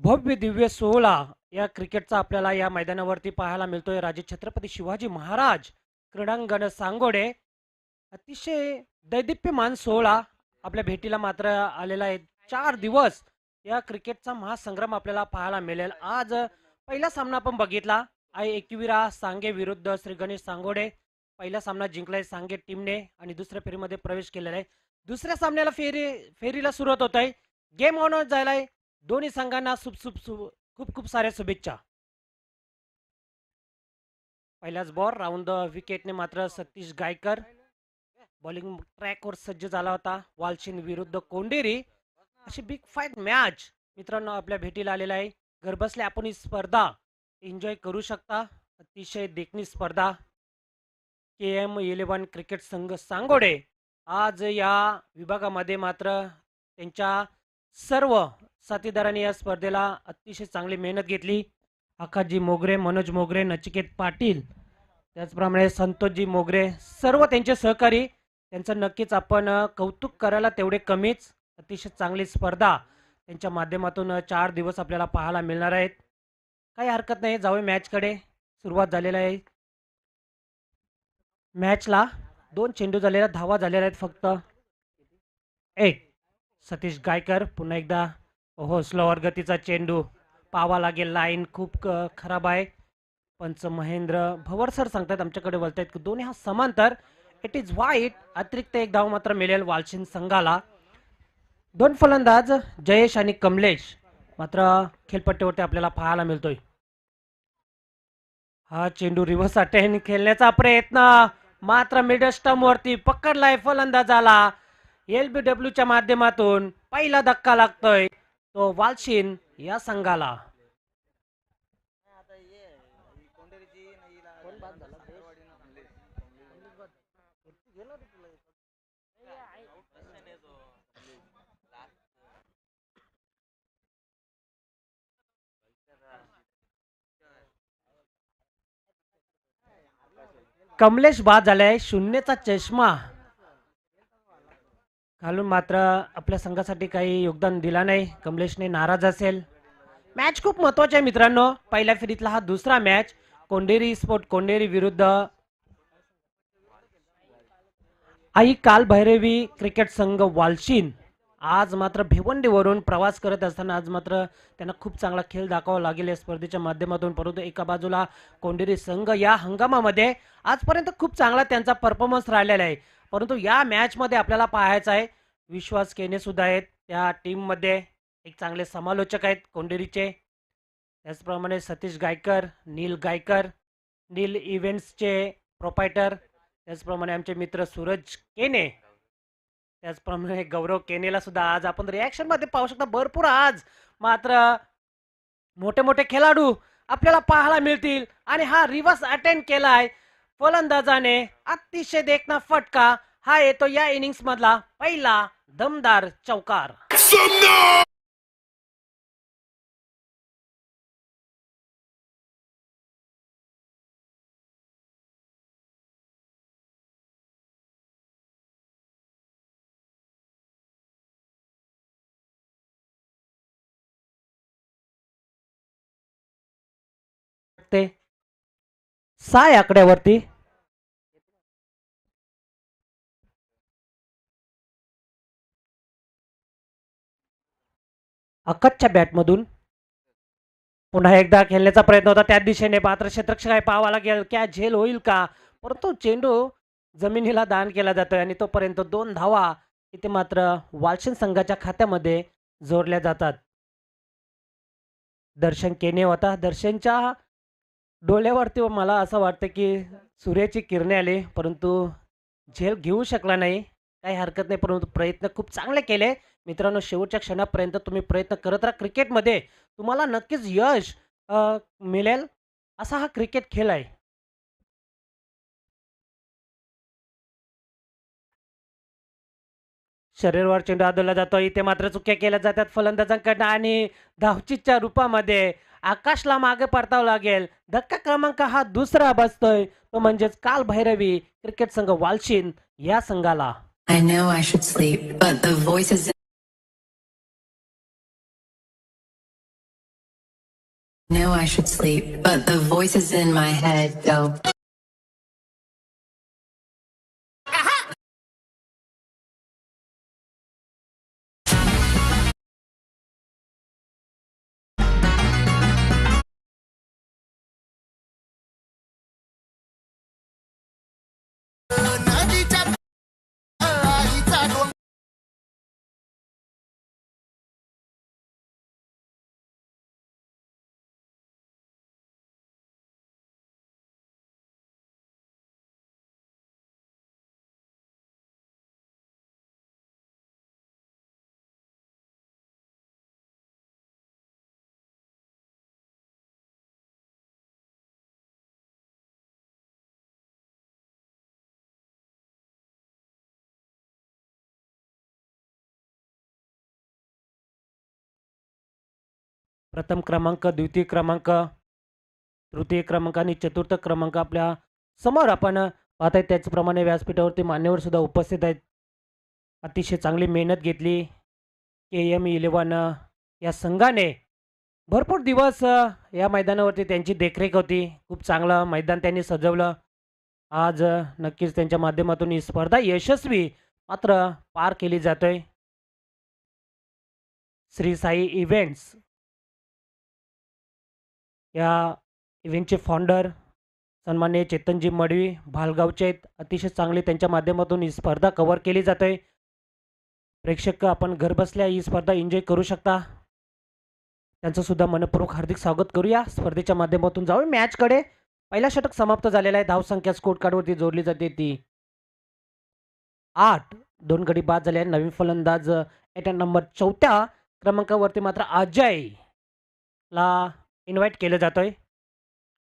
भव्य दिव्य सोहळा या क्रिकेटचा आपल्याला या मैदानावरती पाहायला मिळतोय. राजे छत्रपती शिवाजी महाराज क्रीडांगण सांगोडे. अतिशय दैदिप्यमान सोहळा आपल्या भेटीला मात्र आलेला आहे. 4 दिवस या क्रिकेटचा महासंग्राम आपल्याला पाहायला मिळेल. आज पहिला सामना आपण बघितला आहे, एकविरा सांगे विरुद्ध श्री गणेश सांगोडे. पहिला सामना जिंकलाय सांगे टीमने आणि दुसऱ्या फेरीमध्ये प्रवेश केलेला आहे. दुसऱ्या सामन्याला फेरीला सुरुवात होत आहे. गेम ऑन होत जायलाय. दोन्ही संघांना खूप खूप साऱ्या शुभेच्छा. पहिलाच बॉल राऊंड द विकेटने मात्र सतीश गायकर बॉलिंग ट्रॅकवर सज्ज झाला होता. वालशिन विरुद्ध कोंडेरी अशी बिग फाईट मॅच मित्रांनो आपल्या भेटीला आलेला आहे. घरबसल्या आपण ही स्पर्धा एन्जॉय करू शकता. अतिशय देखणी स्पर्धा. KM11 क्रिकेट संघ सांगोडे आज या विभागामध्ये मात्र त्यांच्या सर्व साथीदारांनी या स्पर्धेला अतिशय चांगली मेहनत घेतली. आकाशजी मोगरे, मनोज मोगरे, नचिकेत पाटील, त्याचप्रमाणे संतोषजी मोगरे, सर्व त्यांचे सहकारी. त्यांचं नक्कीच आपण कौतुक करायला तेवढे कमीच. अतिशय चांगली स्पर्धा त्यांच्या माध्यमातून 4 दिवस आपल्याला पाहायला मिळणार आहेत. काही हरकत नाही, जाऊया मॅचकडे. सुरुवात झालेला आहे. मॅचला 2 चेंडू झालेल्या, धावा झालेल्या आहेत फक्त 1. सतीश गायकर पुन्हा एकदा स्लोअर गतीचा चेंडू पावा लागेल. लाईन खूप खराब आहे. पंच महेंद्र भवर सर सांगतात आमच्याकडे बोलतायत की दोन्ही हा समांतर. इट इज वाईट. अतिरिक्त एक धाव मात्र मिळेल वालशिन संघाला. 2 फलंदाज जयेश आणि कमलेश मात्र खेळपट्टीवरती आपल्याला पाहायला मिळतोय. हा चेंडू रिव्हर्स अटेन खेळण्याचा प्रयत्न मात्र मिडल स्टंप वरती पकडलाय फलंदाजाला. LBWच्या माध्यमातून पहिला धक्का लागतोय तो वालशिन या संघाला. कमलेश बाद झालाय. 0चा चष्मा घालून मात्र आपल्या संघासाठी काही योगदान दिला नाही. कमलेशने नाराज असेल. मॅच खूप महत्वाची आहे मित्रांनो. पहिल्या फेरीतला हा दुसरा मॅच. कोंडेरी स्पोर्ट कोंडेरी विरुद्ध आई काल भैरवी क्रिकेट संघ वालशिन. आज मात्र भिवंडीवरून प्रवास करत असताना आज मात्र त्यांना खूप चांगला खेळ दाखवावा लागेल या स्पर्धेच्या माध्यमातून. परंतु एका बाजूला कोंडेरी संघ या हंगामामध्ये आजपर्यंत खूप चांगला त्यांचा परफॉर्मन्स राहिलेला आहे. परंतु या मॅच मध्ये आपल्याला पाहायचं आहे विश्वास केने सुद्धा आहेत त्या टीम मध्ये. एक चांगले समालोचक आहेत कोंडेरीचे. त्याचप्रमाणे सतीश गायकर, नील इव्हेंट्सचे प्रोपायटर, त्याचप्रमाणे आमचे मित्र सूरज केने, त्याचप्रमाणे गौरव केनेला सुद्धा आज आपण रिॲक्शन मध्ये पाहू शकता. भरपूर आज मात्र मोठे मोठे खेळाडू आपल्याला पाहायला मिळतील. आणि हा रिव्हर्स अटेम्प्ट केलाय फलंदाजाने. अतिशय देखना फटका हा येतो या इनिंग्स मधला पहिला दमदार चौकार. ते 6 आकड्यावरती अकतच्या बॅटमधून पुन्हा एकदा खेळण्याचा प्रयत्न होता त्या दिशेने. मात्र क्षेत्ररक्षक आहे, पाहावा लागेल क्या झेल होईल का. परंतु चेंडू जमिनीला दान केला जातोय आणि तोपर्यंत 2 धावा इथे मात्र वालशिन संघाच्या खात्यामध्ये जोडल्या जातात. दर्शन केने होता. दर्शनच्या डोळ्यावरती मला असं वाटतं की सूर्याची किरणे आली, परंतु झेल घेऊ शकला नाही. काही हरकत नाही, परंतु प्रयत्न खूप चांगले केले मित्रांनो. शेवटच्या क्षणापर्यंत तुम्ही प्रयत्न करत राहा. क्रिकेटमध्ये तुम्हाला नक्कीच यश मिळेल असा हा क्रिकेट खेळ आहे. शरीरवर चेंडू आदळला जातो. इथे मात्र चुक्या केल्या जातात फलंदाजांकडनं आणि धावचीच्या रूपामध्ये आकाशला मागे परतावं लागेल. धक्का क्रमांक हा दुसरा बसतोय तो म्हणजेच काल भैरवी क्रिकेट संघ वालशिन या संघाला. I know I should sleep, but the voices Know I should sleep, but the voices in my head go. प्रथम क्रमांक, द्वितीय क्रमांक, तृतीय क्रमांक आणि चतुर्थ क्रमांक आपल्या समोर आपण पाहत आहेत. त्याचप्रमाणे व्यासपीठावरती मान्यवर सुद्धा उपस्थित आहेत. अतिशय चांगली मेहनत घेतली KM11 या संघाने. भरपूर दिवस या मैदानावरती त्यांची देखरेख होती. खूप चांगलं मैदान त्यांनी सजवलं. आज नक्कीच त्यांच्या माध्यमातून ही स्पर्धा यशस्वी मात्र पार केली जातोय. श्री साई इव्हेंट्स या इव्हेंटचे फाउंडर सन्माननीय चेतनजी मडवी भालगावचे आहेत. अतिशय चांगली त्यांच्या माध्यमातून ही स्पर्धा कव्हर केली जाते. प्रेक्षक आपण घरबसल्या ही स्पर्धा एन्जॉय करू शकता. त्यांचं सुद्धा मनपूर्वक हार्दिक स्वागत करूया. स्पर्धेच्या माध्यमातून जाऊ मॅचकडे. पहिला षटक समाप्त झालेला आहे. धावसंख्या स्कोर कार्डवरती जोडली जाते ती 8. 2 गडी बाद झाले. नवीन फलंदाज ॲटॅक नंबर 4थ्या क्रमांकावरती मात्र अजयला इन्व्हाइट केलं जातोय.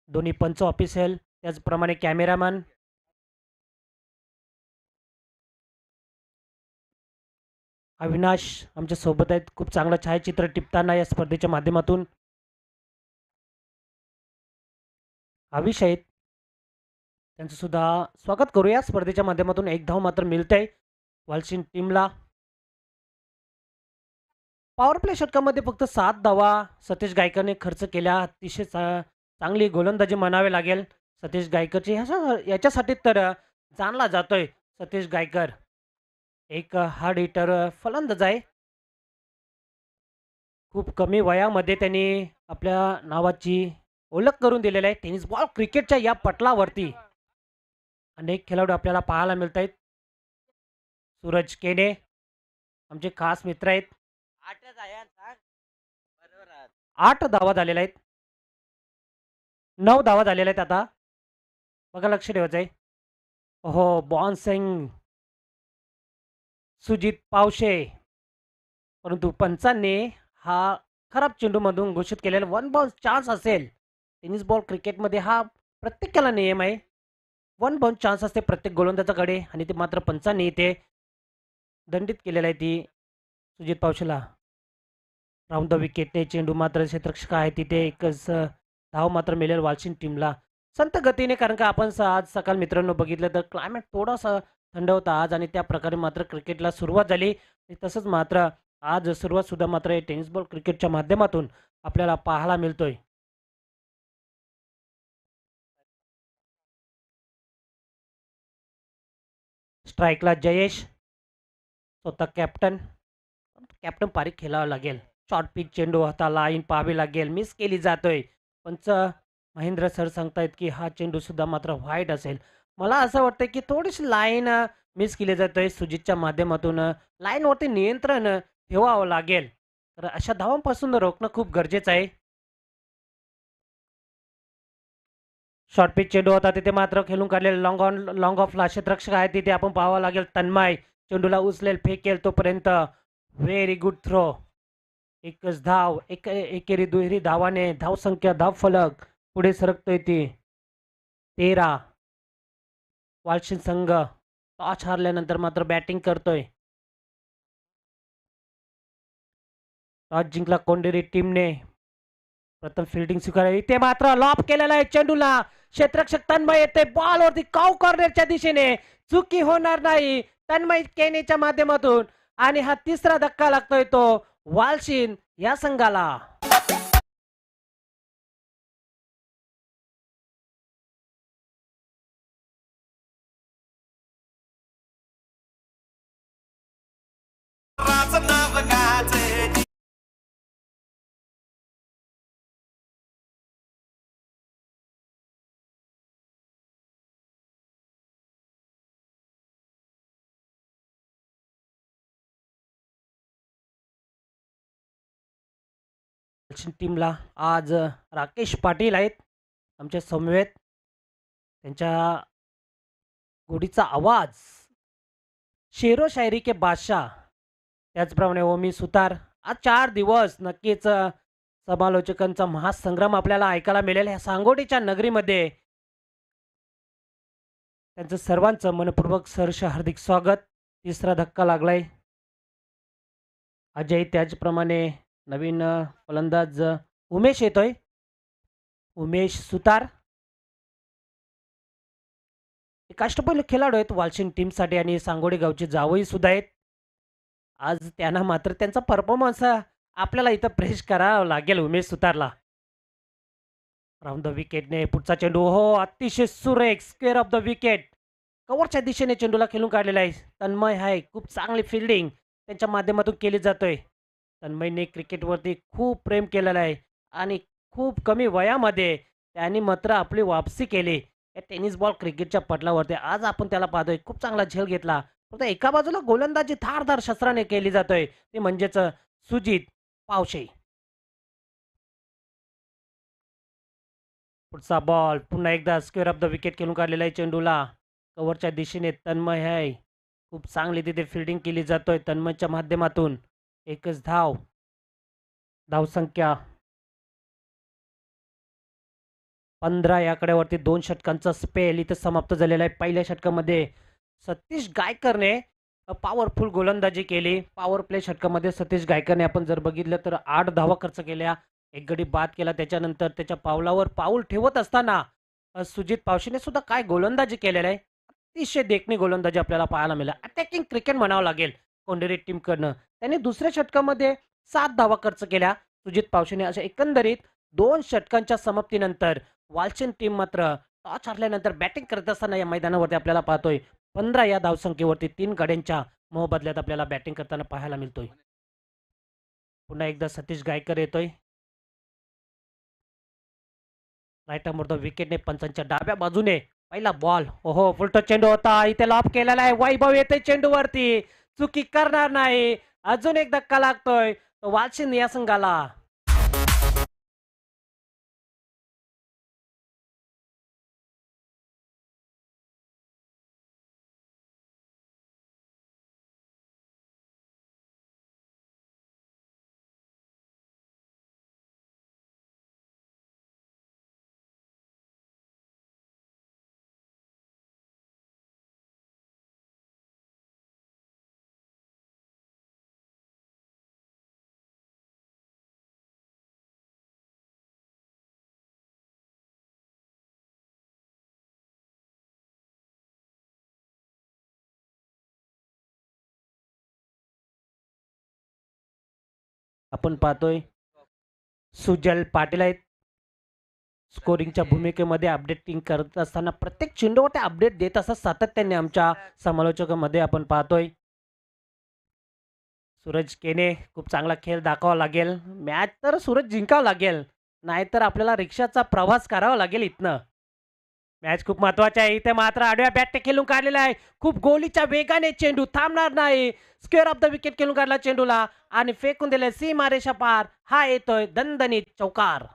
दोन्ही पंच ऑफिशियल त्याचप्रमाणे कॅमेरामॅन अविनाश आमच्या सोबत आहेत. खूप चांगलं छायाचित्र टिपताना या स्पर्धेच्या माध्यमातून अविष आहेत. त्यांचं सुद्धा स्वागत करूया. स्पर्धेच्या माध्यमातून एक धाव मात्र मिळतंय वालशिन टीमला. पॉवर प्ले षटकामध्ये फक्त 7 धावा सतीश गायकरने खर्च केल्या. अतिशय चांगली गोलंदाजी म्हणावे लागेल सतीश गायकरची. याच्यासाठी तर जाणला जातोय सतीश गायकर. एक हार्ड हिटर फलंदाज आहे. खूप कमी वयामध्ये त्यांनी आपल्या नावाची ओळख करून दिलेली आहे. टेनिस बॉल क्रिकेटच्या या पटलावरती अनेक खेळाडू आपल्याला पाहायला मिळत आहेत. सूरज केने आमचे खास मित्र आहेत. 8 धावा झालेल्या आहेत. 9 धावा झालेल्या आहेत आता. बघा लक्ष ठेवायचं आहे. हो बॉन्सिंग सुजित पावशे. परंतु पंचांनी हा खराब चेंडूमधून घोषित केलेला 1 बॉल चान्स असेल. टेनिस बॉल क्रिकेटमध्ये हा प्रत्येकाला नियम आहे. 1 बॉल चान्स असते प्रत्येक गोलंदाजाकडे आणि ते मात्र पंचांनी इथे दंडित केलेलं आहे ती सुजित पावशेला. राऊंड द विकेटने चेंडू मात्र क्षेत्ररक्षक आहे तिथे एकच धाव मात्र मिळेल वालशिन टीमला. संत गतीने कारण का आपण आज सकाळ मित्रांनो बघितलं तर क्लायमेट थोडासा थंड होता आज आणि त्या प्रकारे मात्र क्रिकेटला सुरुवात झाली. तसंच मात्र आज सुरुवात सुद्धा मात्र टेनिस बॉल क्रिकेटच्या माध्यमातून आपल्याला पाहायला मिळतोय. स्ट्राईकला जयेश स्वतः कॅप्टन पारिक खेळावं लागेल. शॉर्ट पिच चेंडू होता लाईन पाहावी लागेल. मिस केली जातोय. पंच महेंद्र सर सांगतायत की हा चेंडू सुद्धा मात्र व्हाईट असेल. मला असं वाटतं की थोडीशी लाईन मिस केली जातोय. सुजितच्या माध्यमातून लाईनवरती नियंत्रण ठेवावं लागेल. तर अशा धावांपासून रोखणं खूप गरजेचं आहे. शॉर्ट पिच चेंडू होता तिथे मात्र खेळून काढलेले लॉंग ऑफला क्षेत्ररक्षक आहे तिथे आपण पाहावं लागेल. तन्मय चेंडूला उचलेल फेकेल तोपर्यंत व्हेरी गुड थ्रो. एकच धाव एकेरी दुहेरी धावाने धावसंख्या धाव फलक पुढे सरकतोय ती 13. वालशिन संघ टॉस हारल्यानंतर मात्र बॅटिंग करतोय. टॉस जिंकला कोंडेरी टीमने. प्रथम फिल्डिंग स्वीकारली. ते मात्र लॉप केलेला आहे चेंडूला. क्षेत्ररक्षक तन्मय येते बॉलवरती काउ कॉर्नरच्या दिशेने. चुकी होणार नाही तन्मय केनेच्या माध्यमातून आणि हा तिसरा धक्का लागतोय तो वालशिन या संघाला. वालशिंद टीमला आज राकेश पाटील आहेत आमच्या समवेत. त्यांच्या गोडीचा आवाज, शेरो शायरी के बादशाह, त्याचप्रमाणे ओमी सुतार. आज 4 दिवस नक्कीच समालोचकांचा महासंग्राम आपल्याला ऐकायला मिळेल ह्या सांगोटीच्या नगरीमध्ये. त्यांचं सर्वांचं मनपूर्वक सहर्ष हार्दिक स्वागत. तिसरा धक्का लागलाय. अजय, त्याचप्रमाणे नवीन फलंदाज उमेश येतोय. उमेश सुतार एक अष्टपैलू खेळाडू आहेत वालशिंद टीमसाठी आणि सांगोडी गावचे जावई सुद्धा आहेत. आज त्यांना मात्र त्यांचा परफॉर्मन्स आपल्याला इथं प्रेस करावं लागेल उमेश सुतारला. राऊंड द विकेटने पुढचा चेंडू, हो अतिशय सुरेख स्क्वेअर ऑफ द विकेट. कव्हरच्या दिशेने चेंडूला खेळून काढलेला आहे. तन्मय आहे, खूप चांगली फिल्डिंग त्यांच्या माध्यमातून केली जातोय. तन्मयने क्रिकेटवरती खूप प्रेम केलेलं आहे आणि खूप कमी वयामध्ये त्यांनी मात्र आपली वापसी केली या टेनिस बॉल क्रिकेटच्या पटलावरती. आज आपण त्याला पाहतोय, खूप चांगला झेल घेतला. फक्त एका बाजूला गोलंदाजी धारदार शस्त्राने केली जातोय, ते म्हणजेच सुजित पावशे. पुढचा बॉल पुन्हा एकदा स्क्वेअर ऑफ द विकेट खेळून काढलेला आहे. चेंडूला कव्हरच्या दिशेने तन्मय आहे, खूप चांगली तिथे फिल्डिंग केली जातोय तन्मयच्या माध्यमातून. एकच धाव, धावसंख्या 15 या आकड्यावरती 2 षटकांचा स्पेल इथे समाप्त झालेला आहे. पहिल्या षटकामध्ये सतीश गायकरने पॉवरफुल गोलंदाजी केली. पॉवर प्ले षटकामध्ये सतीश गायकरने आपण जर बघितलं तर 8 धावा खर्च केल्या, एक गडी बाद केला. त्याच्यानंतर त्याच्या पावलावर पाऊल ठेवत असताना सुजित पावशीने सुद्धा काय गोलंदाजी केलेला आहे. अतिशय देखणी गोलंदाजी आपल्याला पाहायला मिळाली. अटॅकिंग क्रिकेट म्हणावं लागेल कोंडेरी टीमकडनं. त्यांनी दुसऱ्या षटकामध्ये 7 धावा खर्च केल्या सुजित पावशीने. अशा एकंदरीत 2 षटकांच्या समाप्तीनंतर वालशिंद टीम मात्र टॉस हरल्यानंतर बॅटिंग करत असताना या मैदानावरती आपल्याला पाहतोय 15 या धावसंख्येवरती 3 गड्यांच्या मोबदल्यात आपल्याला बॅटिंग करताना पाहायला मिळतोय. पुन्हा एकदा सतीश गायकर येतोय. राईट आर्म द विकेटने पंचांच्या डाव्या बाजूने पहिला बॉल, ओहो फुलटो चेंडू होता, इथे लॉब केलेला आहे. वैभव येते चेंडूवरती, चुकी करणार नाही. अजून एक धक्का लागतोय वालशिंद या संघाला. आपण पाहतोय सुजल पाटील आहेत स्कोरिंगच्या भूमिकेमध्ये. अपडेटिंग करत असताना प्रत्येक चेंडूवर ते अपडेट देत असतात सातत्याने आमच्या समालोचकामध्ये आपण पाहतोय. सूरज केने, खूप चांगला खेळ दाखवावा लागेल. मॅच तर सूरज जिंकावं लागेल, नाहीतर आपल्याला रिक्षाचा प्रवास करावा लागेल इथनं. मॅच खूप महत्वाची आहे. इथे मात्र आडव्या बॅटने खेळून काढलेला आहे. खूप गोलीच्या वेगाने चेंडू थांबणार नाही. स्क्वेअर ऑफ द विकेट खेळून काढला चेंडूला आणि फेकून दिले सीमारेषा पार. हा येतोय दणदणीत चौकार.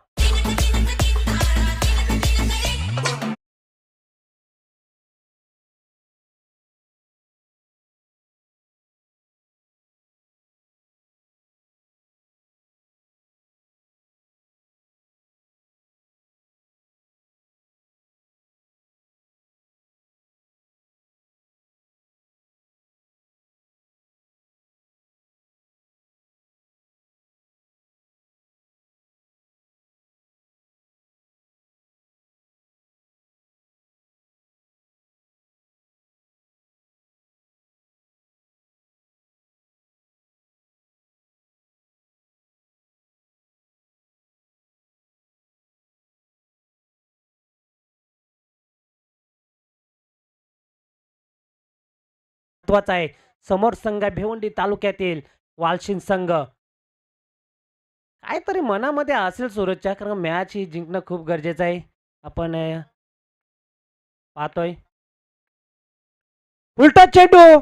महत्वाचा आहे समोर संघ आहे भिवंडी तालुक्यातील वालशिंद संघ. काहीतरी मनामध्ये असेल सूरजच्या, कारण मॅच ही जिंकणं खूप गरजेचं आहे. आपण पाहतोय उलटा चेंडू,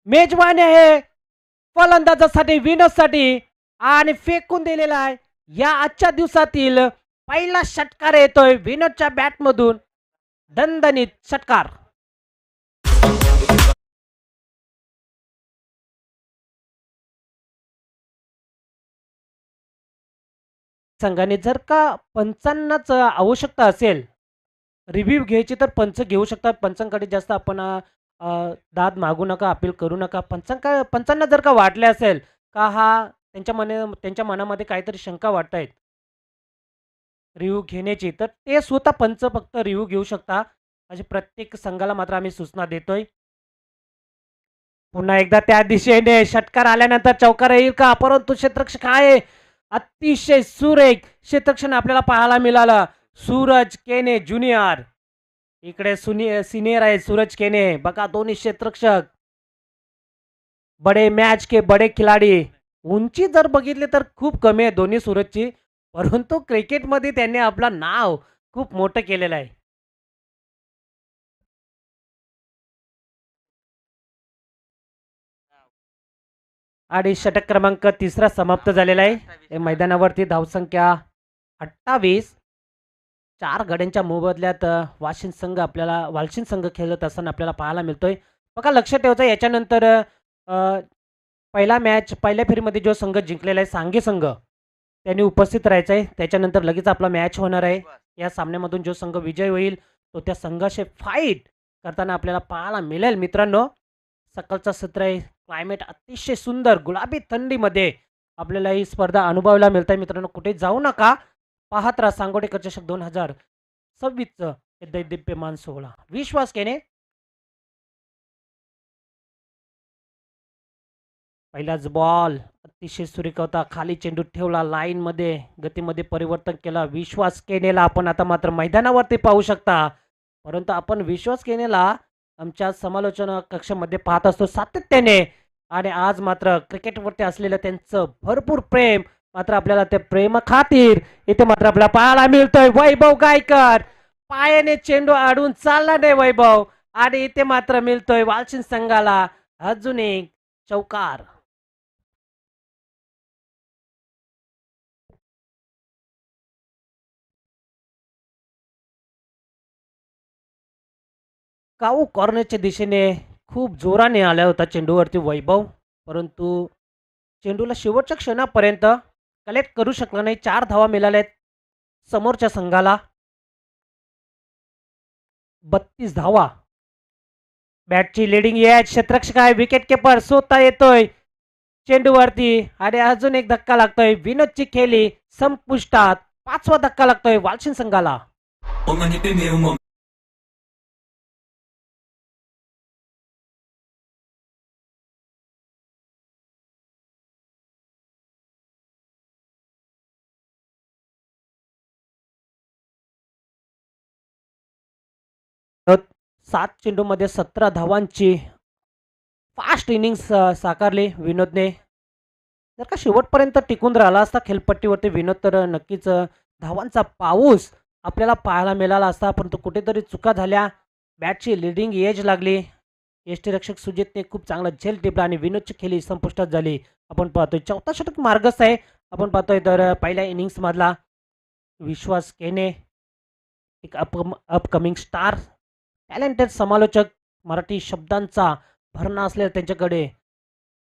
मेजवानी आहे फलंदाजासाठी विनोदसाठी आणि फेकून दिलेला आहे. या आजच्या दिवसातील पहिला षटकार येतोय विनोदच्या बॅटमधून, दणदणीत षटकार. संघाने जर का पंचांनाच आवश्यकता असेल रिव्ह्यू घ्यायची तर पंच घेऊ शकतात. पंचांकडे जास्त आपण दाद मागू नका, अपील करू नका. पंचांना जर का वाटले असेल का हा त्यांच्या मनामध्ये काहीतरी शंका वाटतायत रिव्ह्यू घेण्याची, तर ते स्वतः पंच फक्त रिव्ह्यू घेऊ शकता. अशी प्रत्येक संघाला मात्र आम्ही सूचना देतोय. पुन्हा एकदा त्या दिशेने षटकार आल्यानंतर चौकार येईल का, परंतु क्षेत्ररक्षक आहे अतिशय सुरेख क्षेत्ररक्षण आपल्याला पाहायला मिळालं. सूरज केने ज्युनियर इकडे सिनियर आहे सूरज केने. बघा दोन्ही क्षेत्ररक्षक बडे मॅच के बडे खिलाडी. उंची जर बघितली तर खूप कमी आहे दोन्ही सूरजची, परंतु क्रिकेटमध्ये त्यांनी आपलं नाव खूप मोठं केलेलं आहे. आणि षटक क्रमांक 3 समाप्त झालेला आहे. मैदानावरती धावसंख्या 28. 4 गड्यांच्या मोबदल्यात वालशिंद संघ खेळत असताना आपल्याला पाहायला मिळतोय. बघा लक्षात ठेवायचं याच्यानंतर पहिल्या फेरीमध्ये जो संघ जिंकलेला आहे सांगे संघ, त्यांनी उपस्थित राहायचं आहे. त्याच्यानंतर लगेच आपला मॅच होणार आहे. या सामन्यामधून जो संघ विजय होईल तो त्या संघाशी फाईट करताना आपल्याला पाहायला मिळेल. मित्रांनो सकाळचं सत्र आहे, क्लायमेट अतिशय सुंदर, गुलाबी थंडीमध्ये आपल्याला ही स्पर्धा अनुभवायला मिळत आहे. मित्रांनो कुठे जाऊ नका, पाहत राहा सांगोटेकर चषक 2026 हे दैदिप्यमान सोहळा. विश्वास केने पहिलाच बॉल अतिशय सुरेख होता, खाली चेंडू ठेवला, लाईन मध्ये गतीमध्ये परिवर्तन केला. विश्वास केनेला आपण आता मात्र मैदानावरती पाहू शकता, परंतु आपण विश्वास केनेला आमच्या समालोचना कक्षामध्ये पाहत असतो सातत्याने. आणि आज मात्र क्रिकेटवरती असलेलं त्यांचं भरपूर प्रेम मात्र आपल्याला त्या प्रेम खातीर इथे मात्र आपल्याला पाहायला मिळतोय. वैभव गायकर पायाने चेंडू अडून चालला नाही वैभव, आणि इथे मात्र मिळतोय वालशिंद संघाला अजून एक चौकार. काऊ कॉर्नरच्या दिशेने खूप जोराने आला होता चेंडूवरती वैभव, परंतु चेंडूला शेवटच्या क्षणापर्यंत कलेक्ट करू शकला नाही. 4 धावा मिळाल्यात समोरच्या संघाला, 32 धावा. बॅटची लिडिंग एज, क्षेत्ररक्षक आहे विकेट किपर स्वतः येतोय चेंडूवरती आणि अजून एक धक्का लागतोय. विनोदची खेळी संपुष्टात, 5वा धक्का लागतोय वालशिंद संघाला. तर 7 चेंडूमध्ये 17 धावांची फास्ट इनिंग्स साकारली विनोदने. जर का शेवटपर्यंत टिकून राहिला असता खेळपट्टीवरती विनोद तर नक्कीच धावांचा पाऊस आपल्याला पाहायला मिळाला असता, परंतु कुठेतरी चुका झाल्या. बॅटची लिडिंग एज लागली. यष्टीरक्षक सुजितने खूप चांगला झेल टिपला आणि विनोदची खेळी संपुष्टात झाली. आपण पाहतोय 4था षटक मार्गस्थ आहे. आपण पाहतोय तर पहिल्या इनिंग्स मधला विश्वास केने एक अपकमिंग स्टार, टॅलेंटेड समालोचक, मराठी शब्दांचा भरणा असलेला त्यांच्याकडे.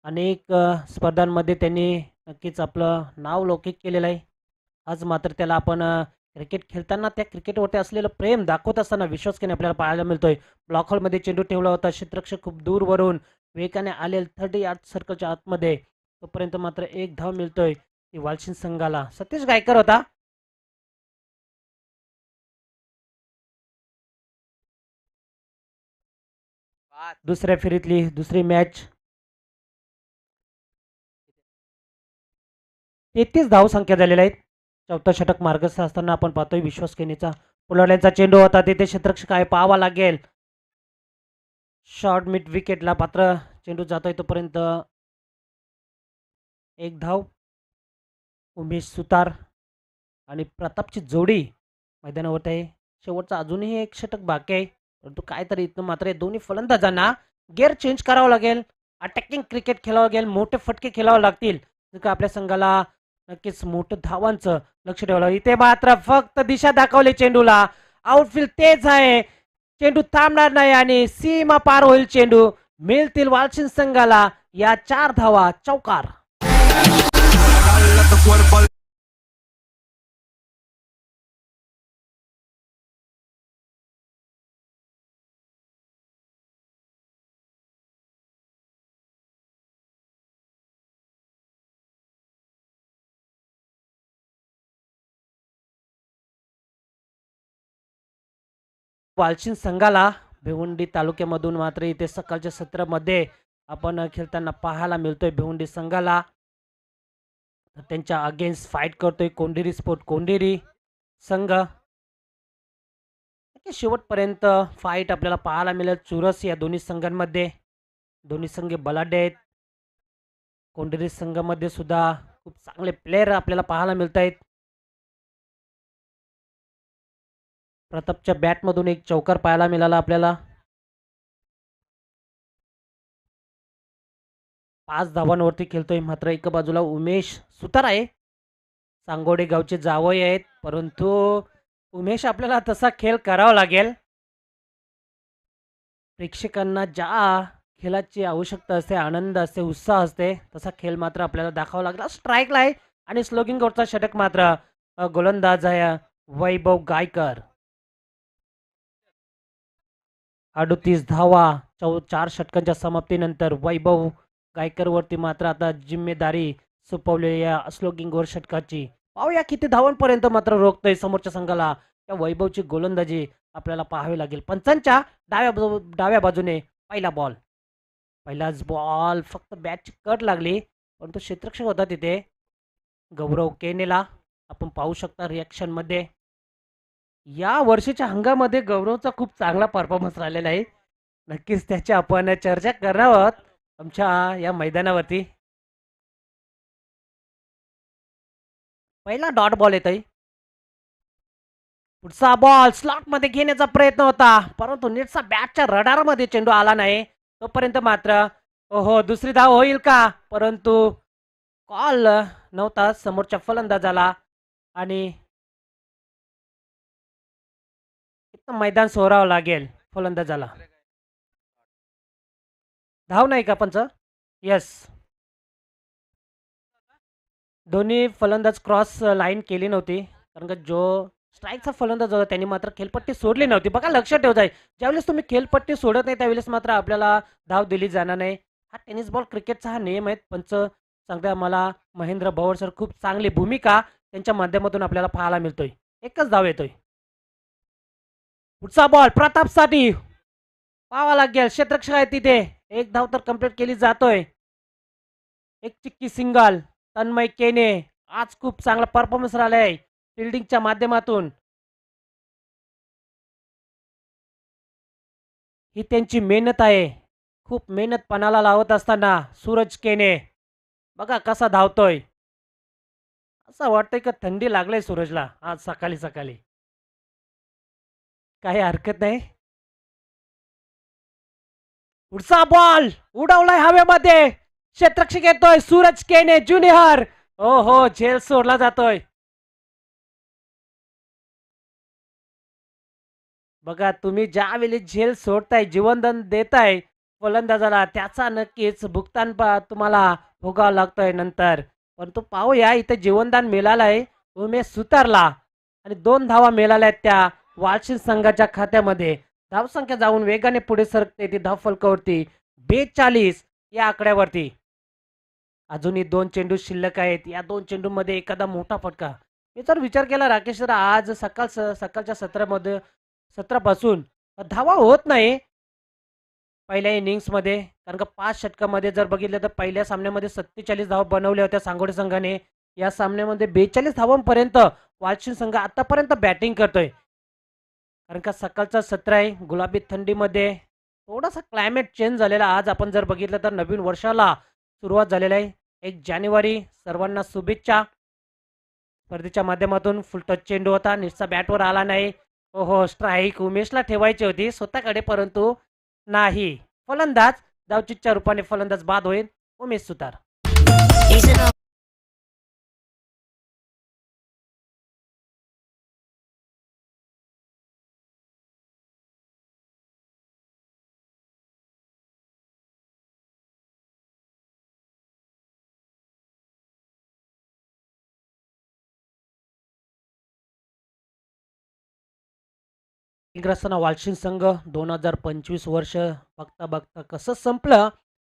अनेक स्पर्धांमध्ये त्यांनी नक्कीच आपलं नाव लौकिक केलेलं आहे. आज मात्र त्याला आपण क्रिकेट खेळताना त्या क्रिकेटवरती असलेलं प्रेम दाखवत असताना विश्वास केने आपल्याला पाहायला मिळतोय. ब्लॉक हॉलमध्ये चेंडू ठेवला होता, क्षेत्ररक्षक खूप दूरवरून वेगाने आलेल 30 यार्ड सर्कलच्या आतमध्ये, तोपर्यंत मात्र एक धाव मिळतोय ती वालशिंद संघाला. सतीश गायकर होता. दुसऱ्या फेरीतली दुसरी मॅच, 33 धाव संख्या झालेल्या आहेत. 4थं षटक मार्गस्थ असताना आपण पाहतोय विश्वास केनेचा पुलवड्यांचा चेंडू होता, तिथे क्षेत्ररक्षक आहे पाहावा लागेल. शॉर्ट मिड विकेटला पात्र चेंडू जातोय तोपर्यंत एक धाव उमेश सुतार आणि प्रतापची जोडी मैदानावर आहे. शेवटचा अजूनही एक षटक बाकी आहे, परंतु काहीतरी इथं मात्र या दोन्ही फलंदाजांना गिअर चेंज करावं लागेल. अटॅकिंग क्रिकेट खेळावं लागेल, मोठे फटके खेळावे लागतील जर का आपल्या संघाला नक्कीच मोठं धावांचं लक्ष ठेवलं. इथे मात्र फक्त दिशा दाखवली चेंडूला. आउटफील्ड तेच आहे, चेंडू थांबणार नाही आणि सीमा पार होईल चेंडू. मिळतील वालशिंद संघाला या 4 धावा चौकार. वालशिंद संघाला भिवंडी तालुक्यामधून मात्र इथे सकाळच्या सत्रामध्ये आपण खेळताना पाहायला मिळतोय. भिवंडी संघाला त्यांच्या अगेन्स्ट फाईट करतोय कोंडेरी स्पोर्ट कोंडेरी संघ. शेवटपर्यंत फाईट आपल्याला पाहायला मिळेल. चुरस या दोन्ही संघांमध्ये. दोन्ही संघ बलाढ्य आहेत. कोंडेरी संघामध्ये सुद्धा खूप चांगले प्लेयर आपल्याला पाहायला मिळत आहेत. प्रतापच्या बॅटमधून एक चौकार पाहायला मिळाला आपल्याला. 5 धावांवरती खेळतोय. मात्र एका बाजूला उमेश सुतार आहे, सांगोडे गावचे जावई आहेत, परंतु उमेश आपल्याला तसा खेळ करावा लागेल. प्रेक्षकांना ज्या खेळाची आवश्यकता असते, आनंद असते, उत्साह असते, तसा खेळ मात्र आपल्याला दाखवावा लागला. स्ट्राईकला आहे आणि स्लोगिंग आउटचा षटक मात्र गोलंदाज आहे वैभव गायकर. 38 धावा 4 षटकांच्या समाप्तीनंतर वैभव गायकरवरती मात्र आता जिम्मेदारी सोपवली या स्लोगिंगवर षटकाची. पाहूया किती धावांपर्यंत मात्र रोखतोय समोरच्या संघाला. त्या वैभवची गोलंदाजी आपल्याला पाहावी लागेल. पंचांच्या डाव्या बाजूने पहिला बॉल. पहिलाच बॉल फक्त बॅटची कट लागली, परंतु क्षेत्ररक्षक होता तिथे गौरव केनेला. आपण पाहू शकता रिॲक्शन मध्ये. या वर्षीच्या हंगामध्ये गौरवचा खूप चांगला परफॉर्मन्स राहिलेला आहे. नक्कीच त्याची आपण चर्चा करणार आहोत आमच्या या मैदानावरती. पहिला डॉट बॉल येतोय. पुढचा बॉल स्लॉट मध्ये घेण्याचा प्रयत्न होता, परंतु नीटचा बॅटच्या रडारमध्ये चेंडू आला नाही. तोपर्यंत मात्र ओहो दुसरी धाव होईल का, परंतु कॉल नव्हता समोरच्या फलंदाजाला आणि मैदान सोडावं लागेल फलंदाजाला. धाव नाही का पंच? यस, दोन्ही फलंदाज क्रॉस लाईन केली नव्हती, कारण का जो स्ट्राईकचा फलंदाज होता त्यांनी मात्र खेळपट्टी सोडली नव्हती. बघा लक्षात ठेवताय, ज्यावेळेस तुम्ही खेळपट्टी सोडत नाही त्यावेळेस मात्र आपल्याला धाव दिली जाणार नाही. हा टेनिस बॉल क्रिकेटचा हा नियम आहे. पंच सांगता मला महेंद्र भवर सर खूप चांगली भूमिका त्यांच्या माध्यमातून आपल्याला पाहायला मिळतोय. एकच धाव येतोय. पुढचा बॉल प्रतापसाठी पाहावा लागेल. क्षेत्ररक्षक आहे तिथे. एक धाव तर कंप्लीट केली जातोय. एक चिक्की सिंगल. तन्मय केने आज खूप चांगला परफॉर्मन्स राहिलाय फिल्डिंगच्या माध्यमातून. ही त्यांची मेहनत आहे. खूप मेहनत पणाला लावत असताना सूरज केने बघा कसा धावतोय. असं वाटतंय का थंडी लागले सूरजला आज सकाळी सकाळी. काही हरकत नाही. पुढचा बॉल उडवलाय हवेमध्ये. क्षेत्ररक्षक येतोय सूरज केने ज्युनियर. हो हो झेल सोडला जातोय. बघा तुम्ही ज्यावेळी झेल सोडताय, जीवनदान देताय फलंदाजाला, त्याचा नक्कीच भुगतान तुम्हाला भोगावं लागतोय नंतर. परंतु पाहूया इथे जीवनदान मिळालं आहे उमेश सुतारला आणि 2 धावा मिळाल्या त्या वालशिंद संघाच्या खात्यामध्ये. धावसंख्या जाऊन वेगाने पुढे सरकते ती धावफलकावरती 42 या आकड्यावरती. अजूनही 2 चेंडू शिल्लक आहेत. या 2 चेंडूमध्ये एखादा मोठा फटका. मी जर विचार केला राकेश सर, आज सकाळच्या सत्रापासून धावा होत नाही पहिल्या इनिंग्समध्ये, कारण का 5 षटकामध्ये जर बघितलं तर पहिल्या सामन्यामध्ये 47 धावा बनवल्या होत्या सांगोडे संघाने. या सामन्यामध्ये 42 धावांपर्यंत वालशिंद संघ आतापर्यंत बॅटिंग करतोय. कारण का सकाळचा सत्र आहे, गुलाबी थंडीमध्ये थोडासा क्लायमेट चेंज झालेला आज आपण जर बघितलं तर नवीन वर्षाला सुरुवात झालेली आहे. 1 जानेवारी सर्वांना शुभेच्छा. स्पर्धेच्या माध्यमातून फुल टच चेंडू होता, निस्सा बॅटवर आला नाही. ओहो, स्ट्राईक उमेशला ठेवायची होती स्वतःकडे, परंतु नाही. फलंदाज धावचीच्या रूपाने फलंदाज बाद होईल उमेश सुतार. इंग्रजांना वालशिंग संघ 2025 वर्ष बघता बघता कसं संपलं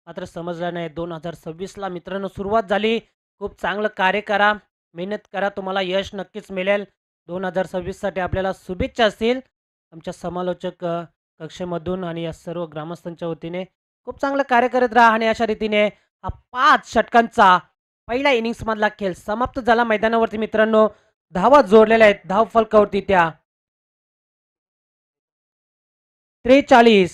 मात्र समजलं नाही. 2026ला मित्रांनो सुरुवात झाली. खूप चांगलं कार्य करा, मेहनत करा, तुम्हाला यश नक्कीच मिळेल. 2026साठी आपल्याला शुभेच्छा असतील आमच्या समालोचक कक्षेमधून आणि या सर्व ग्रामस्थांच्या वतीने. खूप चांगलं कार्य करत राहा आणि अशा रीतीने हा 5 षटकांचा पहिल्या इनिंग्समधला खेळ समाप्त झाला. मैदानावरती मित्रांनो धावा जोडलेल्या आहेत धाव फलकावरती त्या 43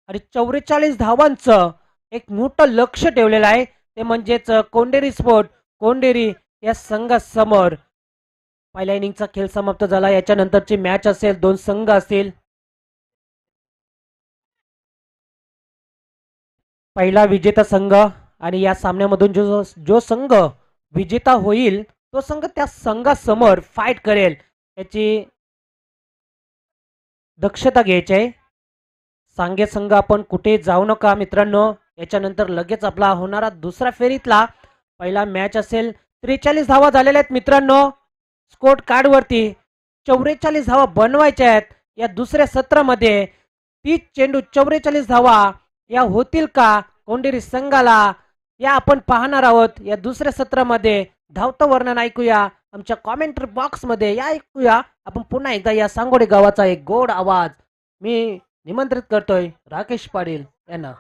आणि 44 धावांचं एक मोठं लक्ष ठेवलेलं आहे. ते म्हणजेच कोंडेरी स्पोर्ट कोंडेरी या संघासमोर पहिल्या इनिंगचा खेळ समाप्त झाला. याच्यानंतरची मॅच असेल, 2 संघ असतील. पहिला विजेता संघ आणि या सामन्यामधून जो जो संघ विजेता होईल तो संघ त्या संघासमोर फाईट करेल याची दक्षता घ्यायची आहे. सांगे संघ आपण कुठे जाऊ नका मित्रांनो. याच्यानंतर लगेच आपला होणारा दुसरा फेरीतला पहिला मॅच असेल. 43 धावा झालेल्या आहेत मित्रांनो स्कोर कार्डवरती. 44 धावा बनवायच्या आहेत या दुसऱ्या सत्रामध्ये. 30 चेंडू 44 धावा या होतील का कोंडेरी संघाला, या आपण पाहणार आहोत या दुसऱ्या सत्रामध्ये. धावतं वर्णन ऐकूया आमच्या कॉमेंट्री बॉक्समध्ये. या ऐकूया आपण पुन्हा एकदा या सांगोडे गावाचा एक गोड आवाज. मी निमंत्रित करतोय राकेश पाटील यांना.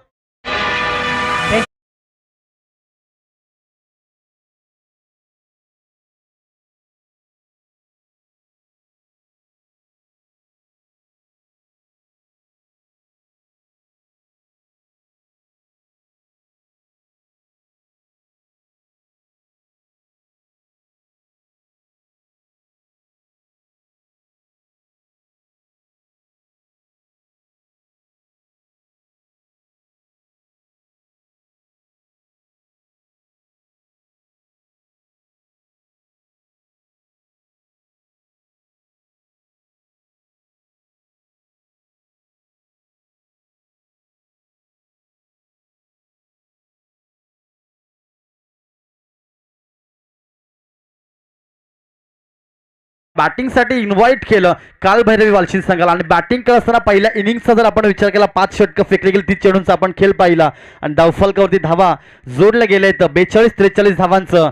बॅटिंगसाठी इन्व्हाइट केलं काल भैरवी वालशिंग संघाला आणि बॅटिंग करत असताना पहिल्या इनिंगचा जर आपण विचार केला 5 षटकं फेकली गेली, 30 चेंडूंचा आपण खेळ पाहिला आणि धावफलकावरती धावा जोडल्या गेल्या आहेत 42-43 धावांचं